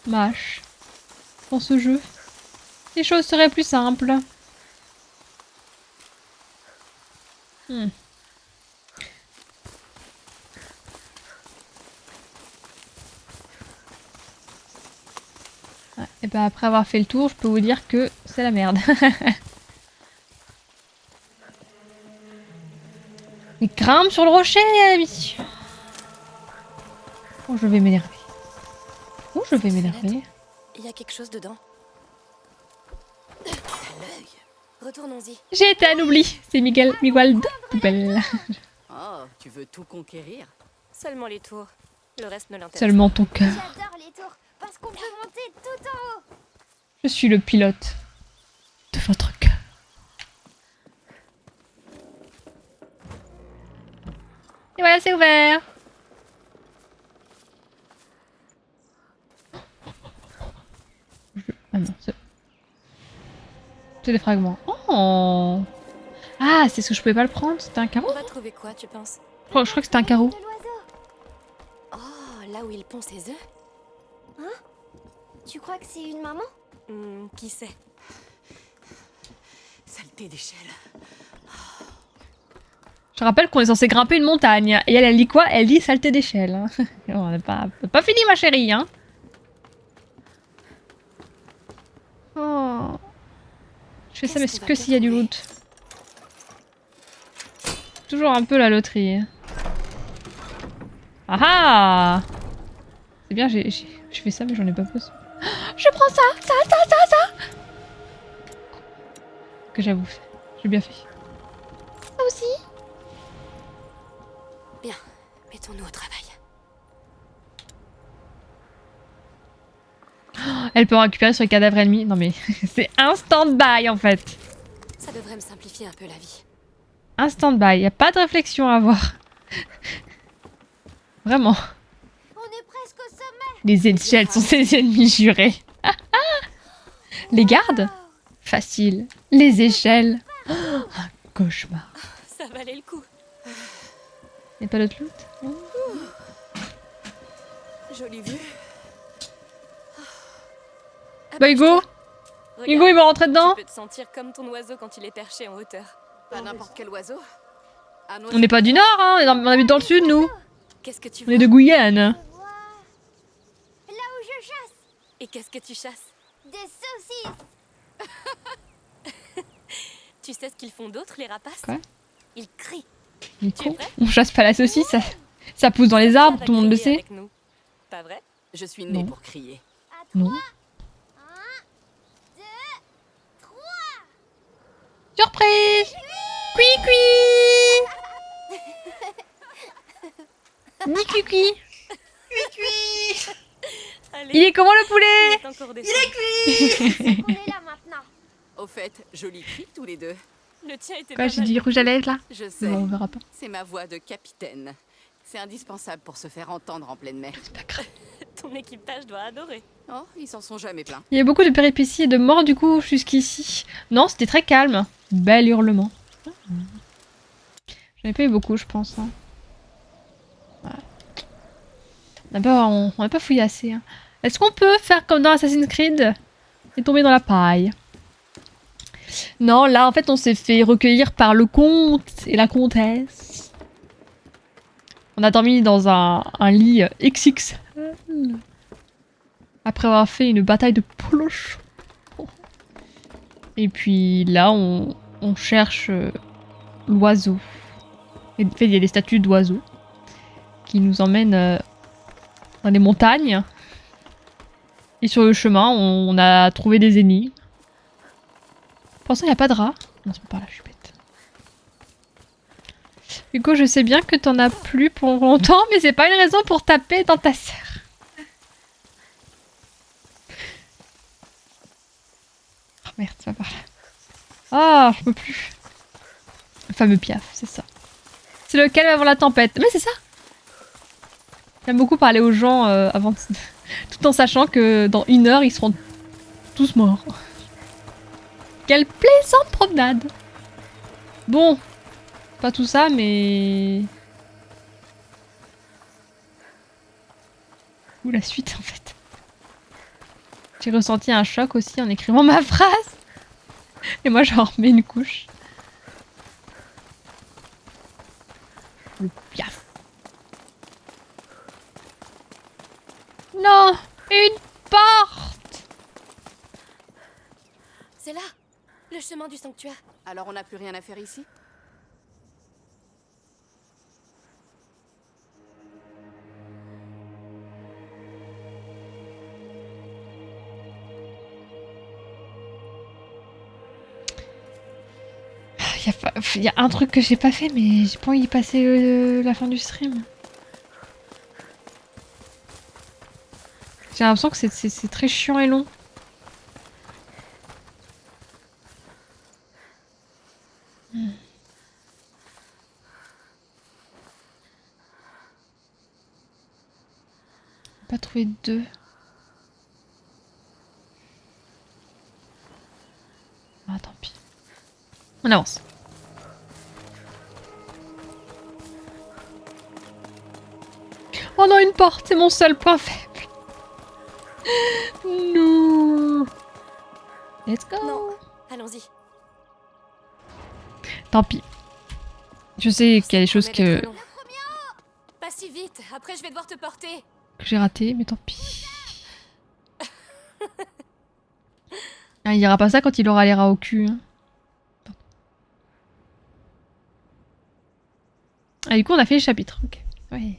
ma hache dans ce jeu. Les choses seraient plus simples. Ouais, et ben après avoir fait le tour, je peux vous dire que c'est la merde. Il grimpe sur le rocher, ami. Oh, je vais m'énerver. Oh, je vais m'énerver. Il y a quelque chose dedans. À l'œil. Retournons-y. J'ai été un oubli. C'est Miguel de Poubelle. Oh, tu veux tout conquérir? Seulement les tours. Le reste ne l'intéresse Seulement ton cœur. J'adore les tours parce qu'on peut monter tout en haut. Je suis le pilote de votre cœur. Et voilà, c'est ouvert. Ah non, c'est des fragments. Oh. Ah, c'est ce que je pouvais pas le prendre. C'était un carreau. On va trouver quoi, tu penses? Je crois que c'était un carreau. De l'oiseau. Oh, là où il pond ses œufs? Tu crois que c'est une maman? Qui sait? Saleté d'échelle. Je rappelle qu'on est censé grimper une montagne. Et elle dit quoi? Elle dit saleté d'échelle. Hein. On n'a pas fini, ma chérie. Hein. Oh. Je fais ça, mais que s'il y a du loot. Toujours un peu la loterie. Ah ah! C'est bien, j'ai fait ça, mais j'en ai pas besoin. Je prends ça! Ça! Que j'avoue, j'ai bien fait. Ça aussi? Bien, mettons-nous au travail. Elle peut en récupérer sur les cadavres ennemis. Non mais, c'est un stand-by en fait. Ça devrait me simplifier un peu la vie. Un stand-by, y a pas de réflexion à avoir. Vraiment. On est presque au sommet. Les échelles sont ses ennemis jurés. Les gardes? Facile. Les échelles. Oh, un cauchemar. Ça valait le coup. Y'a pas d'autre loot? Jolie vue. Bah Hugo! Hugo il va rentrer dedans? Tu peux te sentir comme ton oiseau quand il est perché en hauteur. Pas n'importe quel oiseau. Un On n'est pas du nord, hein, on habite dans le sud nous. Qu'est-ce que tu On vois? est de Guyane. Là où je chasse. Et qu'est-ce que tu chasses? Des saucisses. Tu sais ce qu'ils font d'autre, les rapaces? Quoi? Ils crient. Il est Tu es con. prêt? On chasse pas la saucisse, ça pousse dans les arbres, Ça va tout le monde le crier sait. avec nous. Pas vrai? Je suis née Non. pour crier. À Non. 3. 1, 2, 3. Surprise! Cui cui! Ni cui cui! Allez, Il est comment le il poulet? est encore des On est là maintenant. Au fait, joli cri tous les deux. Le tien était Quoi, pas j'ai mal. dit rouge à lèvres là? Je sais. Non, on verra pas. C'est ma voix de capitaine. C'est indispensable pour se faire entendre en pleine mer. C'est pas grave. Ton équipage doit adorer. Oh, ils s'en sont jamais plaints. Il y a beaucoup de péripéties et de morts du coup jusqu'ici. Non, c'était très calme. Bel hurlement. J'en ai pas eu beaucoup, je pense. Hein. Ouais. On n'a pas fouillé assez. Hein. Est-ce qu'on peut faire comme dans Assassin's Creed et tomber dans la paille? Non, là en fait on s'est fait recueillir par le comte et la comtesse. On a dormi dans un lit XXL. Après avoir fait une bataille de poloche. Et puis là, on cherche l'oiseau. En fait, il y a des statues d'oiseaux qui nous emmènent dans les montagnes. Et sur le chemin, on a trouvé des énigmes. Pour l'instant, il n'y a pas de rat. Non, c'est pas par là, je suis bête. Hugo, je sais bien que t'en as plus pour longtemps, mais c'est pas une raison pour taper dans ta sœur. Oh merde, c'est pas par là. Ah, je peux plus. Le fameux Piaf, c'est ça. C'est le calme avant la tempête. Mais c'est ça. J'aime beaucoup parler aux gens avant, tout en sachant que dans 1 heure, ils seront tous morts. Quelle plaisante promenade. Bon, pas tout ça, mais... Où la suite, en fait? J'ai ressenti un choc aussi en écrivant ma phrase. Et moi, j'en remets une couche. Le piaf. Non, une porte. C'est là, le chemin du sanctuaire. Alors on n'a plus rien à faire ici? Il y a un truc que j'ai pas fait, mais j'ai pas envie d'y passer la fin du stream. J'ai l'impression que c'est très chiant et long. Pas trouvé deux. Ah, tant pis. On avance. Oh non, une porte, c'est mon seul point faible. Non. Let's go. Non, allons-y. Tant pis. Je sais qu'il y a des choses que Pas si vite, après je vais devoir te porter. j'ai ratées, mais tant pis. Ah, il dira pas ça quand il aura les rats au cul. Hein. Ah, du coup, on a fait les chapitres. Ok. Ouais.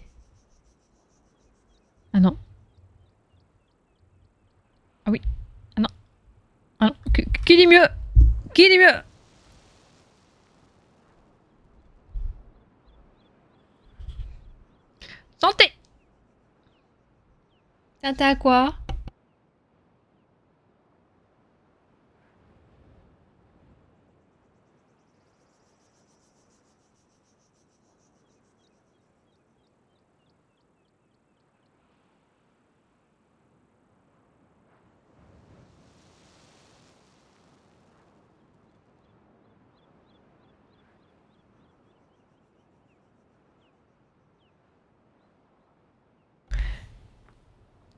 Ah non. Ah oui. Ah non. Ah non. Qui dit mieux? Qui dit mieux? Santé! Santé à quoi?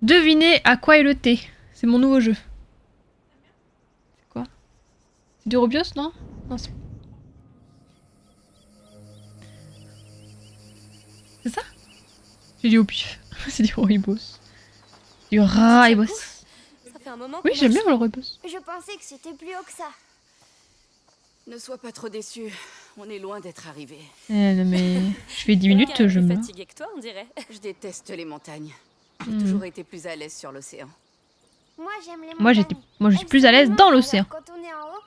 Devinez à quoi est le thé. C'est mon nouveau jeu. C'est quoi? C'est du Robios, non? Non, c'est... C'est ça? J'ai dit au pif. C'est du Roibos. Du Raibos. Ça fait un moment Oui, qu'on j'aime bien marche. le Roibos. Je pensais que c'était plus haut que ça. Ne sois pas trop déçu, on est loin d'être arrivé. Non mais... Je fais 10 minutes, Quelqu'un est je plus meurs. fatigué que toi, on dirait. Je déteste les montagnes. J'ai Hmm. toujours été plus à l'aise sur l'océan. Moi, j'aime les Moi, montagnes. je suis Elles plus sont à l'aise immenses, dans alors l'océan. Quand on est en haut,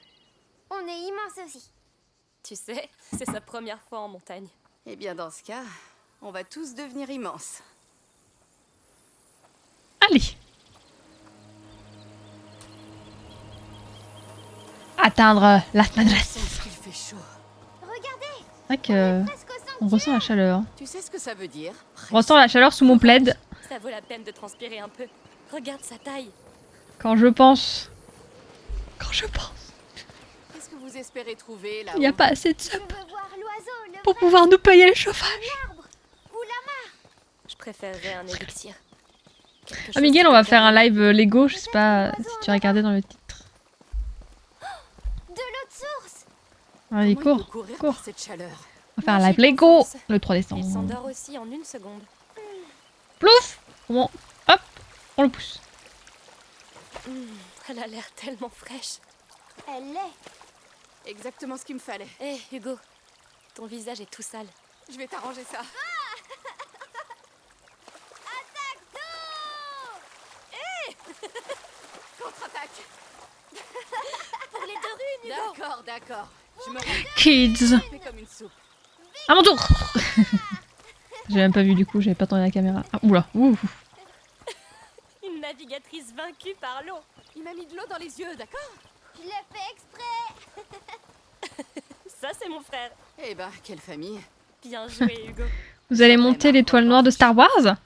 on est immense aussi. Tu sais, c'est sa première fois en montagne. Eh bien dans ce cas, on va tous devenir immenses. Allez. Atteindre Las Madres. Sens qu'il fait chaud. Regardez, C'est vrai que presque au on sanctuaire. ressent la chaleur. Tu sais ce que ça veut dire? On ressent la chaleur sous mon plaid. Ça vaut la peine de transpirer un peu. Regarde sa taille. Quand je pense. Quand je pense. Qu'est-ce que vous espérez trouver là? Il n'y a pas assez de Je sub veux voir l'oiseau, le pour pouvoir nous payer le chauffage. arbre ou la Je préférerais un élixir. Quelque Ah chose Miguel, qui on va te faire un permet- live Lego, je sais pas si tu as regardé dans le titre. de l'eau de source. Allez, Comment il peut cours, courir cours. par cette chaleur? On va faire un Moi, live j'y Lego pense. le 3 Il décembre. s'endort aussi en une seconde. Plouf. Bon, hop, on le pousse. Elle a l'air tellement fraîche. Elle l'est. Exactement ce qu'il me fallait. Hé, Hugo, ton visage est tout sale. Je vais t'arranger ça. Contre-attaque. Pour les deux runes, Hugo. D'accord, d'accord. Je me rends Kids. comme une soupe. À mon tour. J'ai même pas vu du coup, j'avais pas tourné la caméra. Ah, oula, ouh. Une navigatrice vaincue par l'eau. Il m'a mis de l'eau dans les yeux, d'accord? Je l'ai fait exprès. Ça, c'est mon frère. Eh ben, quelle famille. Bien joué, Hugo. Vous allez monter l'étoile noire de Star Wars?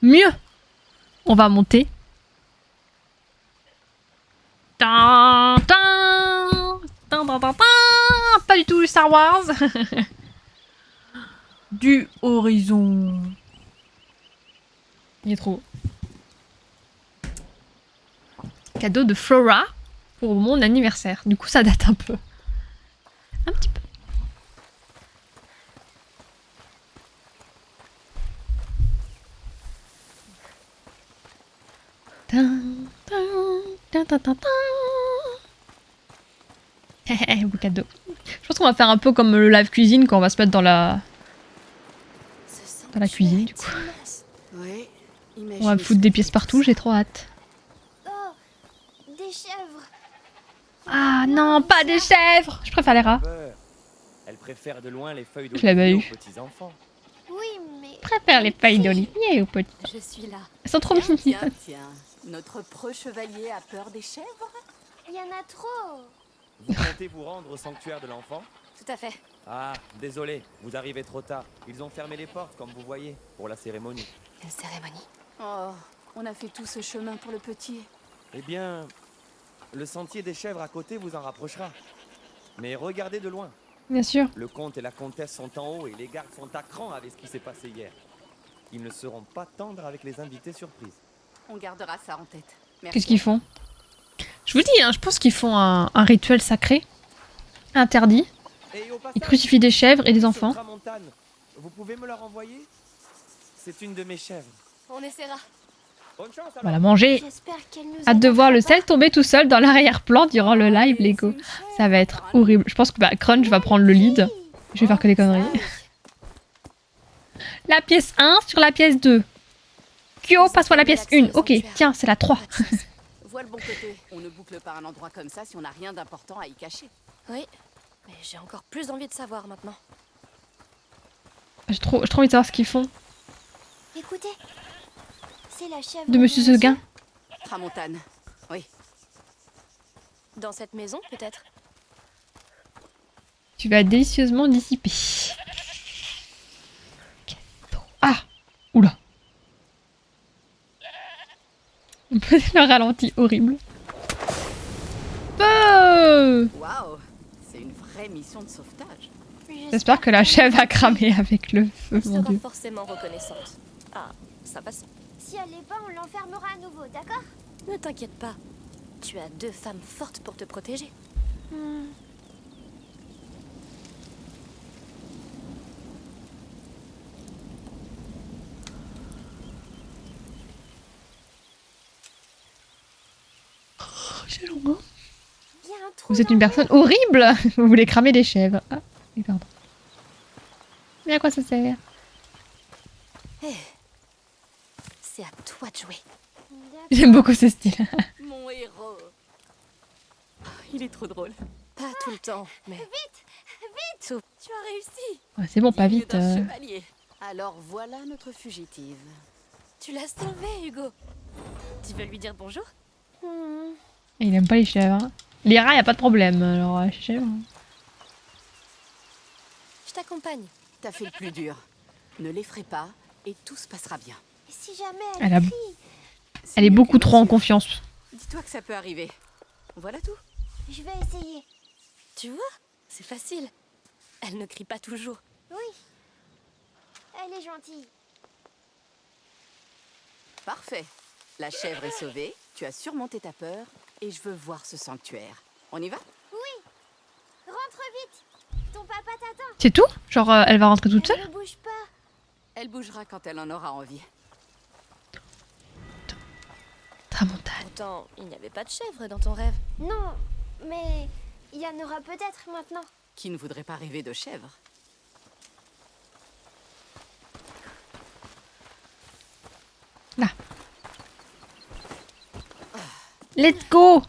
Mieux. On va monter. Tan, tan, tan, tan, tan, tan. Pas du tout du Star Wars. Du horizon. Il est trop haut. cadeau de Flora pour mon anniversaire. Du coup, ça date un peu. Un petit peu. Tin, tin, tin, tin, tin, tin. Beau cadeau. Je pense qu'on va faire un peu comme le live cuisine quand on va se mettre dans la cuisine du coup. Oui, On va me foutre des pièces partout, j'ai trop hâte. Oh, des chèvres. Ah non, pas des chèvres. Je préfère les rats. Elle préfère de loin les feuilles Je l'avais d'olivier eu. aux petits enfants. Oui, mais... Je préfère les feuilles d'olivier aux petits. Je suis là. Elles sont trop Tiens, mignonnes. tiens. Notre preux chevalier a peur des chèvres? Il y en a trop. Vous comptez vous rendre au sanctuaire de l'enfant? Tout à fait. Ah, désolé, vous arrivez trop tard. Ils ont fermé les portes, comme vous voyez, pour la cérémonie. Une cérémonie. Oh, on a fait tout ce chemin pour le petit. Eh bien, le sentier des chèvres à côté vous en rapprochera. Mais regardez de loin. Bien sûr. Le comte et la comtesse sont en haut et les gardes sont à cran avec ce qui s'est passé hier. Ils ne seront pas tendres avec les invités surprises. On gardera ça en tête. Merci. Qu'est-ce qu'ils font? Je vous dis, hein, je pense qu'ils font un rituel sacré. Interdit. Et au Ils passage, crucifient des chèvres et des enfants. ce tramontane, vous pouvez me la renvoyer? C'est une de mes chèvres. On essaiera. Bonne chance On va la alors. manger. J'espère qu'elle nous Hâte de voir le attaquera sel tomber tout seul dans l'arrière-plan durant le live Lego. Ça va être horrible. Je pense que Crunch va prendre le lead. Je vais faire que des conneries. La pièce 1 sur la pièce 2. Kyo, passe-moi la pièce 1. Ok, tiens, c'est la 3. Vois le bon côté. On ne boucle pas un endroit comme ça si on n'a rien d'important à y cacher. Oui, mais j'ai encore plus envie de savoir maintenant. J'ai trop envie de savoir ce qu'ils font. Écoutez, c'est la chèvre De Monsieur Seguin. Tramontane. Oui. Dans cette maison, peut-être? Tu vas délicieusement dissiper. Ah! Oula. Le ralenti horrible. Oh, Waouh, c'est une vraie mission de sauvetage. j'espère que la chèvre a cramé avec le feu, Elle mon sera dieu. forcément reconnaissante. Ah, ça passe. Si elle l'est pas, on l'enfermera à nouveau, d'accord? Ne t'inquiète pas. Tu as 2 femmes fortes pour te protéger. J'ai l'envie. Il y a un trou Vous êtes dans une le personne horrible. Vous voulez cramer des chèvres. Ah, oui, pardon. Mais à quoi ça sert? C'est à toi de jouer. verre. J'aime beaucoup ce style. Mon héros. Il est trop drôle. Pas tout le temps, mais... Tu as réussi. Ouais, c'est bon, pas Digne vite. d'un chevalier. Alors voilà notre fugitive. Tu l'as sauvée, Hugo. Tu veux lui dire bonjour? Il aime pas les chèvres. Hein. Les rats, y a pas de problème. Alors, les chèvres. Je t'accompagne. T'as fait le plus dur. Ne l'effraie pas et tout se passera bien. Et si jamais Elle a- crie, C'est Elle est mieux beaucoup que trop en Monsieur. confiance. Dis-toi que ça peut arriver. Voilà tout. je vais essayer. Tu vois? C'est facile. Elle ne crie pas toujours. Oui. Elle est gentille. Parfait. La chèvre est sauvée, tu as surmonté ta peur et je veux voir ce sanctuaire. On y va? Rentre vite. Ton papa t'attend. C'est tout? Genre, elle va rentrer toute seule? Ne bouge pas. Elle bougera quand elle en aura envie. Tramontane. Pourtant, il n'y avait pas de chèvre dans ton rêve. Non, mais il y en aura peut-être maintenant. Qui ne voudrait pas rêver de chèvre? Let's go!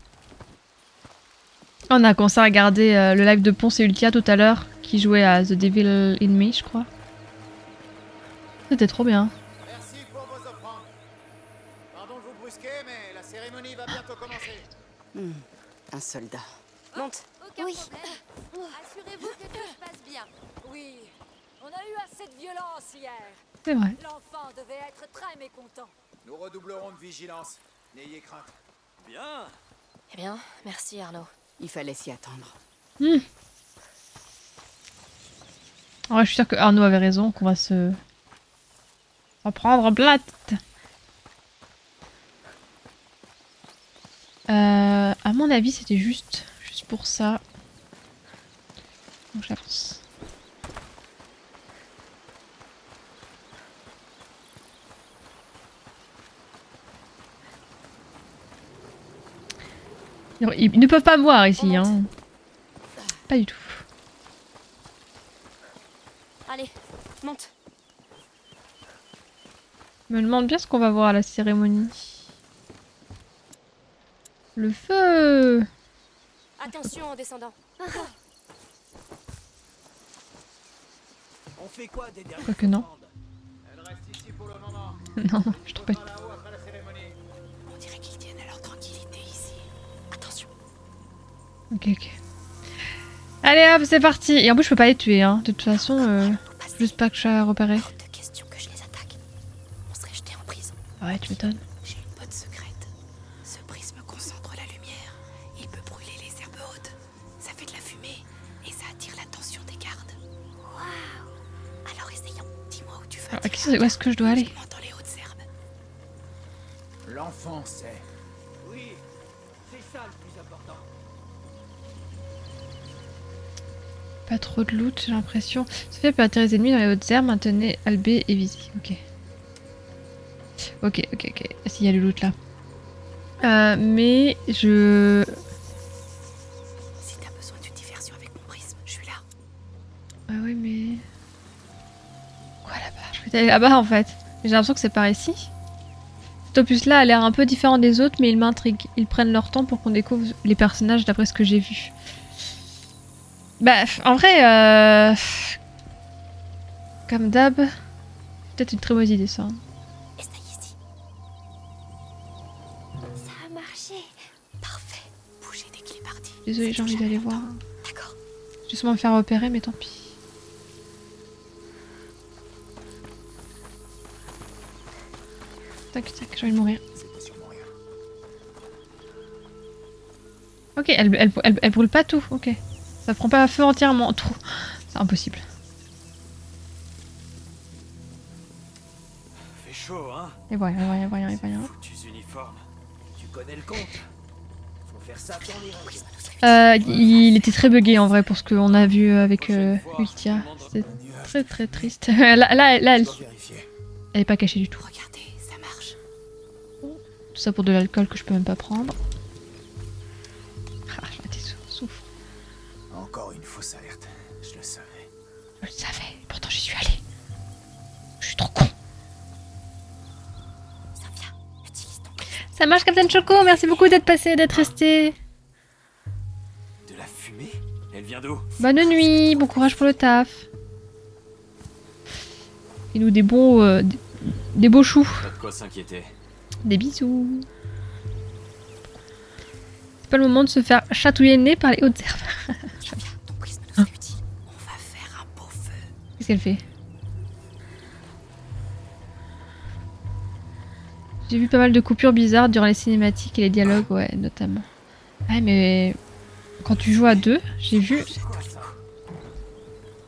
On a commencé à regarder le live de Ponce et Ultia tout à l'heure, qui jouait à The Devil in Me, je crois. C'était trop bien. Merci pour vos offrandes. Pardon de vous brusquer, mais la cérémonie va bientôt commencer. Un soldat. Monte. Oui. Assurez-vous que tout se passe bien. Oui, on a eu assez de violence hier. C'est vrai. L'enfant devait être très mécontent. Nous redoublerons de vigilance. N'ayez crainte. Bien. Eh bien, merci Arnaud. Il fallait s'y attendre. Ouais, je suis sûre que Arnaud avait raison, qu'on va se... en prendre plein la tête. À mon avis, c'était juste pour ça. Donc j'avance. Ils ne peuvent pas me voir ici, hein. Pas du tout. Allez, monte. Je me demande bien ce qu'on va voir à la cérémonie. Le feu! Attention en descendant. On fait quoi des dernières Quoique non. commandes? Elle reste ici pour le moment. Non, non, je trouve pas. Là-haut après la cérémonie. On dirait qu'ils tiennent à leur tranquillité ici. Attention. Ok, ok. Allez hop, c'est parti! Et en plus, je peux pas les tuer, hein. De toute façon, juste pas que je sois repéré. Hors de question que je les attaque. On serait jetés en prison. Ouais, tu m'étonnes. J'ai une botte secrète. Ce prisme concentre la lumière. Il peut brûler les herbes hautes. Ça fait de la fumée et ça attire l'attention des gardes. Waouh! Alors essayons. Dis-moi où tu vas. Alors, où est-ce que je dois aller? Dans les hautes herbes. L'enfant sait. Oui, c'est ça le plus important. Pas trop de loot, j'ai l'impression. Sophia peut attirer les ennemis dans les hautes herbes, maintenez Albé et Visi. Ok. Ok, ok, ok. S'il y a du loot là. Mais je... Si t'as besoin d'une diversion avec mon prisme, je suis là. Ah ouais, mais... Quoi là-bas? Je vais aller là-bas en fait. J'ai l'impression que c'est par ici. Cet opus là a l'air un peu différent des autres, mais ils m'intriguent. Ils prennent leur temps pour qu'on découvre les personnages d'après ce que j'ai vu. Bah, en vrai, comme d'hab, peut-être une très mauvaise idée ça. Essaye ici. Ça a marché. Parfait. Bougez dès qu'il est parti. Désolée, j'ai envie d'aller voir. D'accord. Je vais sûrement me faire repérer, mais tant pis. Tac, tac, j'ai envie de mourir. C'était sûrement rien. Ok, elle brûle pas tout, ok. Ça prend pas feu entièrement, tout. C'est impossible. Fait chaud, hein? Et voilà, et voilà, et voilà, et voilà. Foutus uniformes. Tu connais le compte? Faut faire ça dans les règles. Il était très bugué en vrai pour ce qu'on a vu avec Ultia. C'est très très triste. là, elle est pas cachée du tout. Regardez, ça marche. Tout ça pour de l'alcool que je peux même pas prendre. Ah, je m'étais souffle. Encore une fausse alerte. Je le savais. Je le savais, pourtant j'y suis allée. Je suis trop con. Sophia, utilise ton prisme. Ça marche, Captain Choco, merci beaucoup d'être passé, d'être resté. De la fumée? Elle vient d'où? Bonne nuit, bon courage pour le taf. Et nous des bons... des beaux choux. Pas de quoi s'inquiéter. Des bisous. C'est pas le moment de se faire chatouiller le nez par les hautes herbes. Sophia, ton prisme nous est utile. On va faire un beau feu. Qu'est-ce qu'elle fait? J'ai vu pas mal de coupures bizarres durant les cinématiques et les dialogues, ouais, notamment. Ouais, mais quand tu joues à deux, j'ai vu...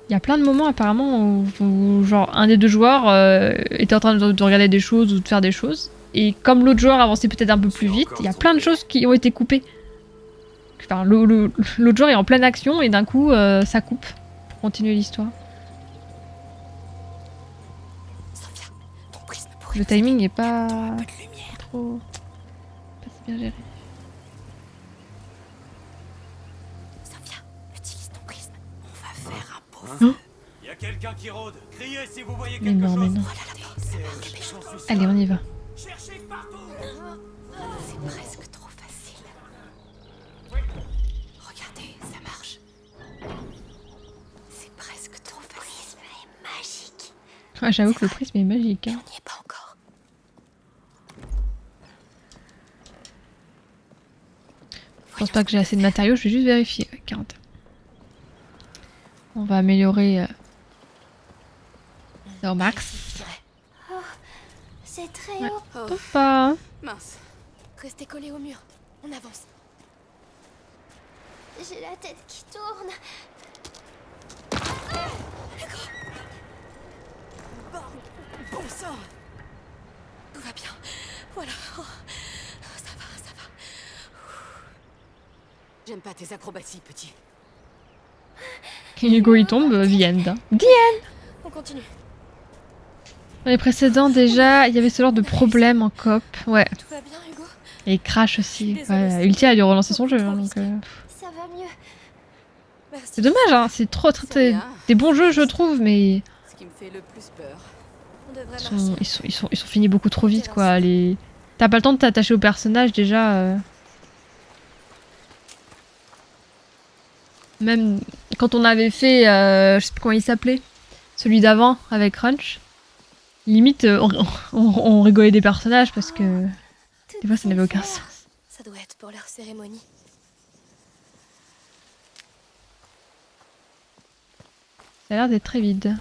Il y a plein de moments apparemment où genre un des deux joueurs était en train de regarder des choses ou de faire des choses. Et comme l'autre joueur avançait peut-être un peu plus vite, il y a plein de choses qui ont été coupées. Enfin, l'autre joueur est en pleine action et d'un coup ça coupe pour continuer l'histoire. Sophia, ton prisme pourrait Le nous timing aider. est pas Un peu de lumière. trop... pas si bien géré. Sophia, utilise ton prisme. On va faire un beau Hein? feu. Y a quelqu'un qui rôde. Criez si vous voyez Mais quelque non, chose. mais non. Regardez, ça marche. Dépêche-toi. Allez, on y va. Cherchez partout. C'est presque trop facile. Regardez, ça marche. C'est presque trop facile. C'est magique. Ouais, j'avoue que le prisme est magique. Hein. On n'y est pas encore. Je pense pas que j'ai assez de matériaux, je vais juste vérifier. Ouais, 40. On va améliorer ça au max. C'est très Ouais. haut. Oh, Top pas. Hein. Mince. restez collés au mur. On avance. J'ai la tête qui tourne. Bon sang. Tout va bien. Voilà. Oh, ça va, ça va. J'aime pas tes acrobaties, petit. Hugo il tombe, the end. On continue. Dans les précédents déjà, il y avait ce genre de problème en coop. Ouais. Tout va bien, Hugo? Et Crash aussi. Ouais, Ulti a dû relancer son jeu. Hein, donc, Ça va mieux. Merci. c'est dommage, hein. C'est trop des bons jeux, je trouve, mais Ce qui me fait le plus peur. On devrait ils marcher. sont finis beaucoup trop vite, quoi. T'as pas le temps de t'attacher au personnage déjà. Même quand on avait fait, je sais plus comment il s'appelait, celui d'avant avec Crunch, limite on rigolait des personnages parce que des fois ça n'avait aucun sens. Ça doit être pour leur cérémonie. Ça a l'air d'être très vide.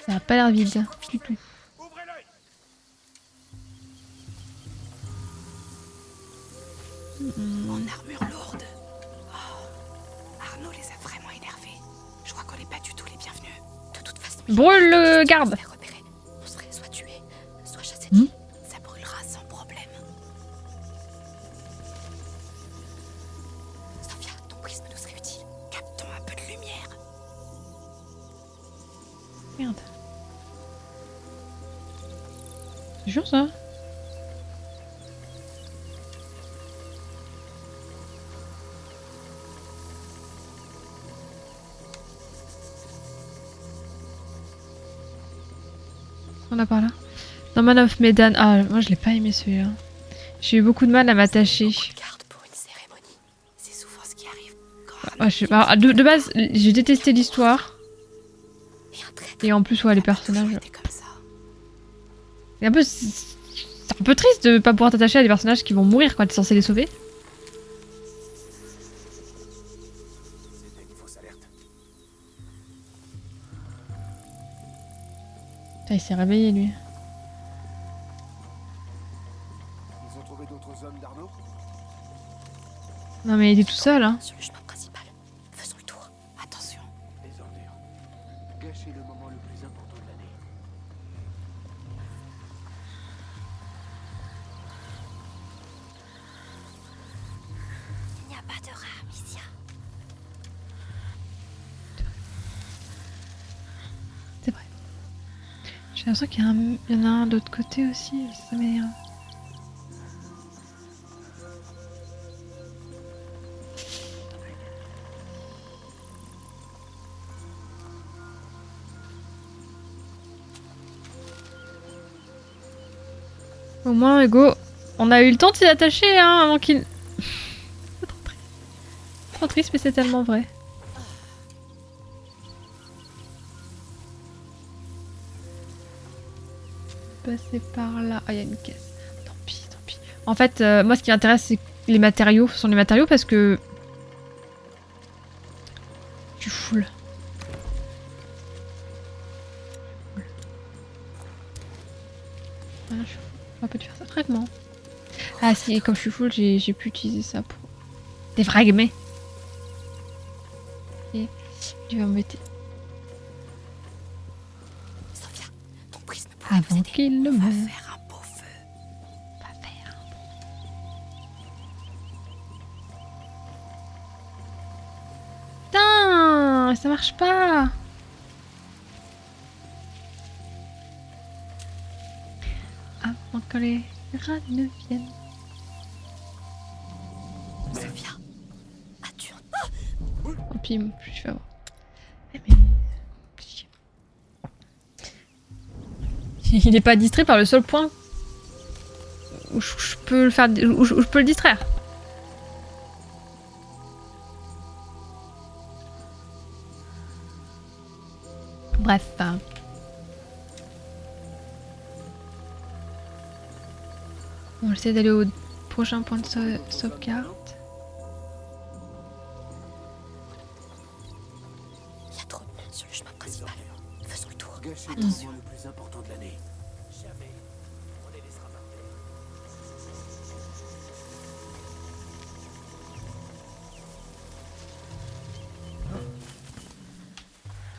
Ça a pas l'air vide du tout. En armure lourde. Oh. Arnaud les a vraiment énervés. Je crois qu'on n'est pas du tout les bienvenus. De toute façon, Brûle le garde! on serait soit tués, soit chassés. Ça brûlera sans problème. Sophia, ton prisme nous serait utile. Captons un peu de lumière. Merde. C'est chiant ça. On a par là. Dans Man of Medan. Ah, moi je l'ai pas aimé celui-là. J'ai eu beaucoup de mal à m'attacher. C'est souvent ce qui arrive. Ouais, je sais pas. De base, j'ai détesté l'histoire. Et en plus, ouais, les personnages. Et un peu, c'est un peu triste de pas pouvoir t'attacher à des personnages qui vont mourir quand t'es censé les sauver. Putain, il s'est réveillé lui. Ils ont trouvé d'autres hommes d'Arnaud? Non mais il était tout seul hein. Sur le chemin principal. Faisons le tour. Attention. Les ordures. Gâcher le moment le plus important de l'année. Il n'y a pas de rat, Amicia. C'est vrai. J'ai l'impression qu'il y en a un de l'autre côté aussi. Ça m'énerve. Au moins, Hugo, on a eu le temps de s'y attacher, hein, avant qu'il... C'est trop triste. Trop triste, mais c'est tellement vrai. Passer par là. Ah, il y a une caisse. Tant pis, tant pis. En fait, moi, ce qui m'intéresse, c'est les matériaux. Ce sont les matériaux parce que... Tu foules. Voilà, je suis full. On peut te faire ça fragment. Ah si, comme je suis full, j'ai pu utiliser ça pour... Des fragments. Et je vais embêter. Sophia, ton prisme pourrait nous Avant aider. qu'il le On va meure. faire un beau feu. On va faire un bon. Putain, ça marche pas. Avant que les rats ne viennent. Sophia, as-tu Tant pis, je vais avoir. Mais... Il est pas distrait par le seul point où je peux le faire, où je peux le distraire. Bref. On va essayer d'aller au prochain point de sauvegarde. Il y a trop de monde sur le chemin principal. Faisons le tour. Gâcher le Attention. moment le plus important de l'année. Jamais on les laissera partir.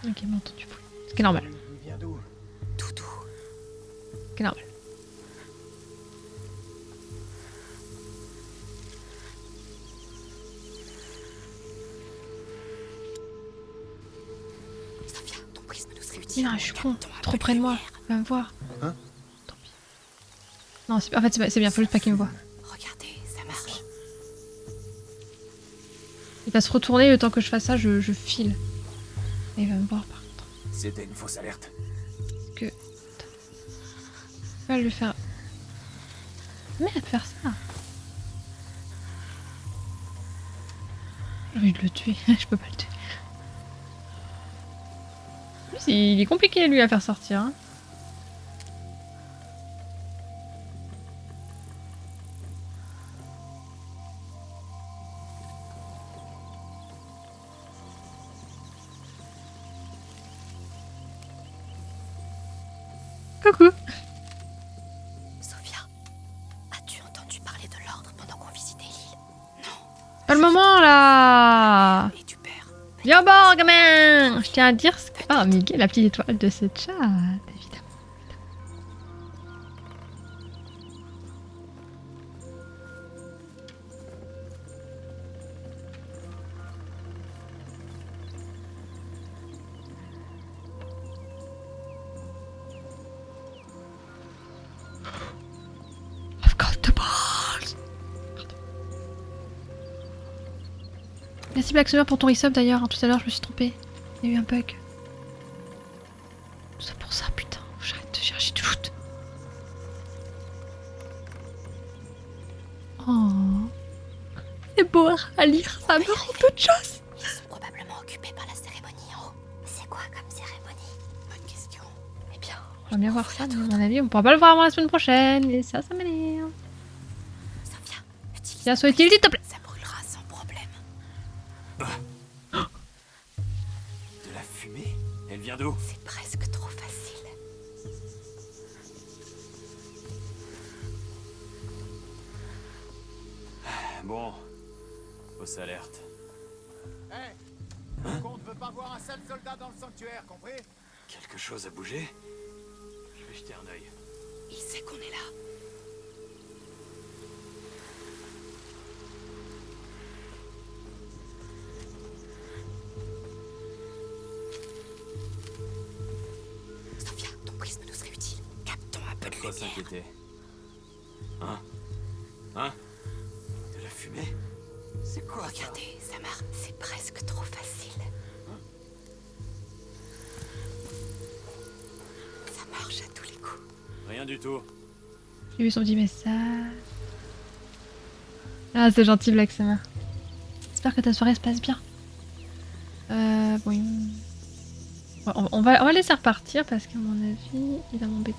Ok, mais entendu bruit. Ce qui est normal. Il vient d'où? Tout doux. Ce qui est normal. Mais non, je suis con. Trop près de moi. Il va me voir. Hein? Tant pis. Non, en fait, c'est bien. Faut juste pas qu'il me voit. Regardez, ça marche. Il va se retourner le temps que je fasse ça, je file. Et il va me voir par contre. C'était une fausse alerte. Que. Je vais le faire. Merde, faire ça. J'ai envie de le tuer. Je peux pas le tuer. En plus, il est compliqué lui à faire sortir. Hein. Coucou. Sophia, as-tu entendu parler de l'ordre pendant qu'on visitait l'île? Pas le moment là. Et du père. Viens au bord, gamin. Je tiens à dire ce que... Ah, Miguel, la petite étoile de ce chat, évidemment. I've got the balls. Pardon. Merci Black Summer pour ton resub d'ailleurs. Tout à l'heure, je me suis trompée. Il y a eu un bug. Tout ça pour ça, putain. J'arrête de chercher du loot. Oh. C'est beau à lire. Ça me rend peu de choses. Ils sont probablement occupés par la cérémonie en haut. C'est quoi comme cérémonie? Bonne question. Eh bien, J'aimerais bien voir ça, mais à mon avis, on pourra pas le voir avant la semaine prochaine. Et ça m'énerve. Sophia, utilise. Tiens, sois utile, s'il te plaît. Ça brûlera sans problème. De la fumée? Elle vient d'où? C'est presque trop facile. Bon. Fausse alerte. Hé Le comte veut pas voir un seul soldat dans le sanctuaire, compris? Quelque chose a bougé? Je vais jeter un œil. Il sait qu'on est là. Sophia, ton prisme nous serait utile. Captons un peu de Pas lumière. s'inquiéter. Hein? Hein? De la fumée? C'est quoi ça? Regardez, ça marche. C'est presque trop facile. Ça marche à tous les coups. Rien du tout. J'ai vu son petit message. Ah, c'est gentil, Black Summer. J'espère que ta soirée se passe bien. Bon. On va laisser repartir parce qu'à mon avis, il va m'embêter.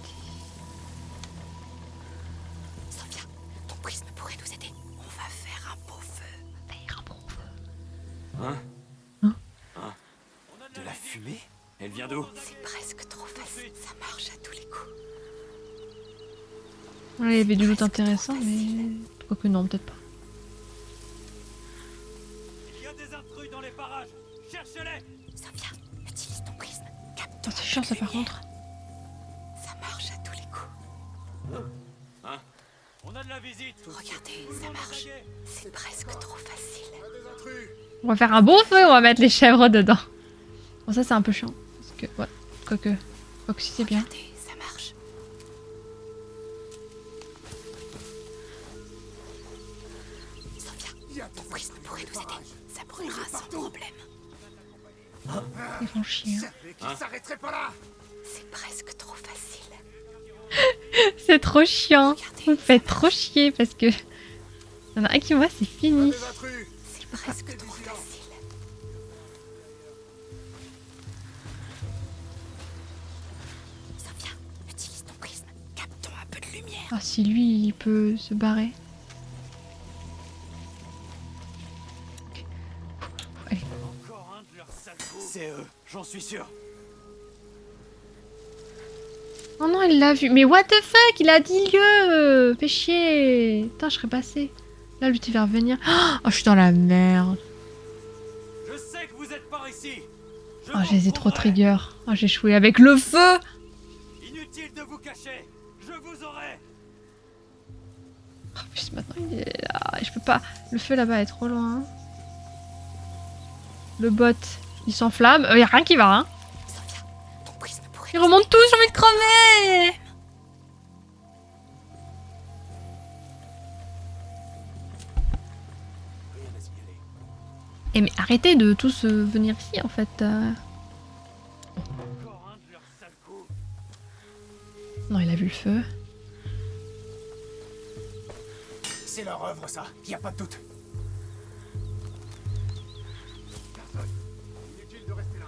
Sophia, ton prisme pourrait nous aider. On va faire un beau feu. Faire un bon feu. Hein? Hein? Hein? De la fumée? Elle vient d'où? C'est presque trop facile. Ça marche à tous les coups. Ouais, il y avait du loot intéressant, mais... Quoique non, peut-être pas. Il y a des intrus dans les parages. Cherchez-les. Sophia, utilise ton prisme. Capte Oh, c'est chiant ça par contre. Ça marche à tous les coups. Hein? On a de la visite. Regardez, ça marche. C'est presque trop facile. Des intrus! On va faire un bon feu, on va mettre les chèvres dedans. Bon, ça c'est un peu chiant. Parce que, ouais, quoique si c'est bien. Regardez, ça marche. Sophia, ton prisme pourrait nous aider. Ça brûlera sans problème. Ils font chier. Hein. Mais qui s'arrêterait pas là? C'est presque trop facile. C'est trop chiant. Vous me faites trop chier parce que... Il y en a un qui voit, c'est fini. Des intrus! C'est presque trop facile. Sophia, utilise ton prisme. Captons un peu de lumière. Ah, si lui, il peut se barrer. Allez. Encore un de leurs sales C'est eux, j'en suis sûr. Oh non, il l'a vu. Mais what the fuck, il a 10 lieux. Fais chier. Putain, je serais passé. Là, lui, tu vas revenir. Oh, je suis dans la merde. Je sais que vous êtes par ici. Oh, je les ai trop trigger. Oh, j'ai échoué avec le feu. Inutile de vous cacher. Je vous aurai. Oh, plus maintenant, il est là. Je peux pas. Le feu là-bas est trop loin. Le bot, il s'enflamme. Y a rien qui va, hein. Sophia, ton prisme Ils remontent tous, j'ai envie de crever. Eh mais arrêtez de tous venir ici en fait. Non, il a vu le feu. C'est leur œuvre, ça. Y a pas de doute. Inutile de rester là.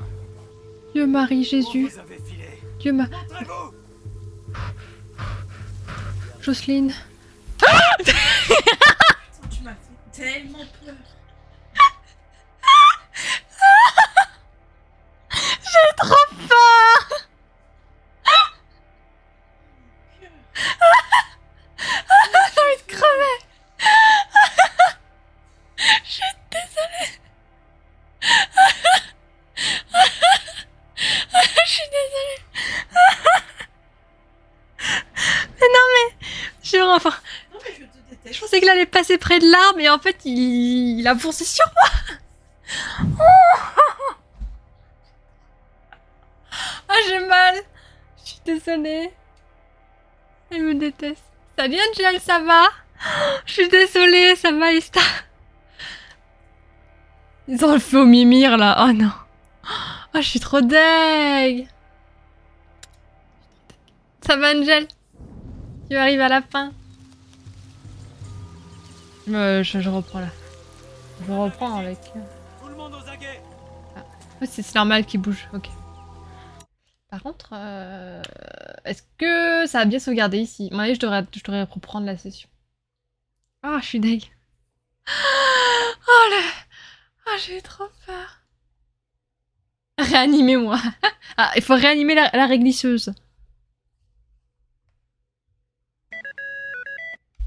Dieu Marie, Jésus. Vous avez filé. Dieu ma... Montrez-vous. Jocelyne. Tu m'as fait tellement peur. J'ai trop peur. J'ai envie de crever. Je suis désolée. Je suis désolée. Mais non mais... enfin... Non mais je te déteste. Je pensais qu'il allait passer près de l'arbre et en fait il a foncé sur moi. Ah j'ai mal. Je suis désolée. Elle me déteste. Salut Angel, ça va? Je suis désolée, ça va Ista? Ils ont le feu au mimir là, oh non. Oh je suis trop deg. Ça va Angel? Tu arrives à la fin? Je reprends là. Je reprends avec... Tout le monde aux aguets. Ouais, c'est normal qu'il bouge, ok. Par contre, est-ce que ça a bien sauvegardé ici? Moi, je devrais reprendre la session. Ah, je suis deg. Oh le... Ah, j'ai eu trop peur. Réanimez-moi. Ah, il faut réanimer la réglisseuse.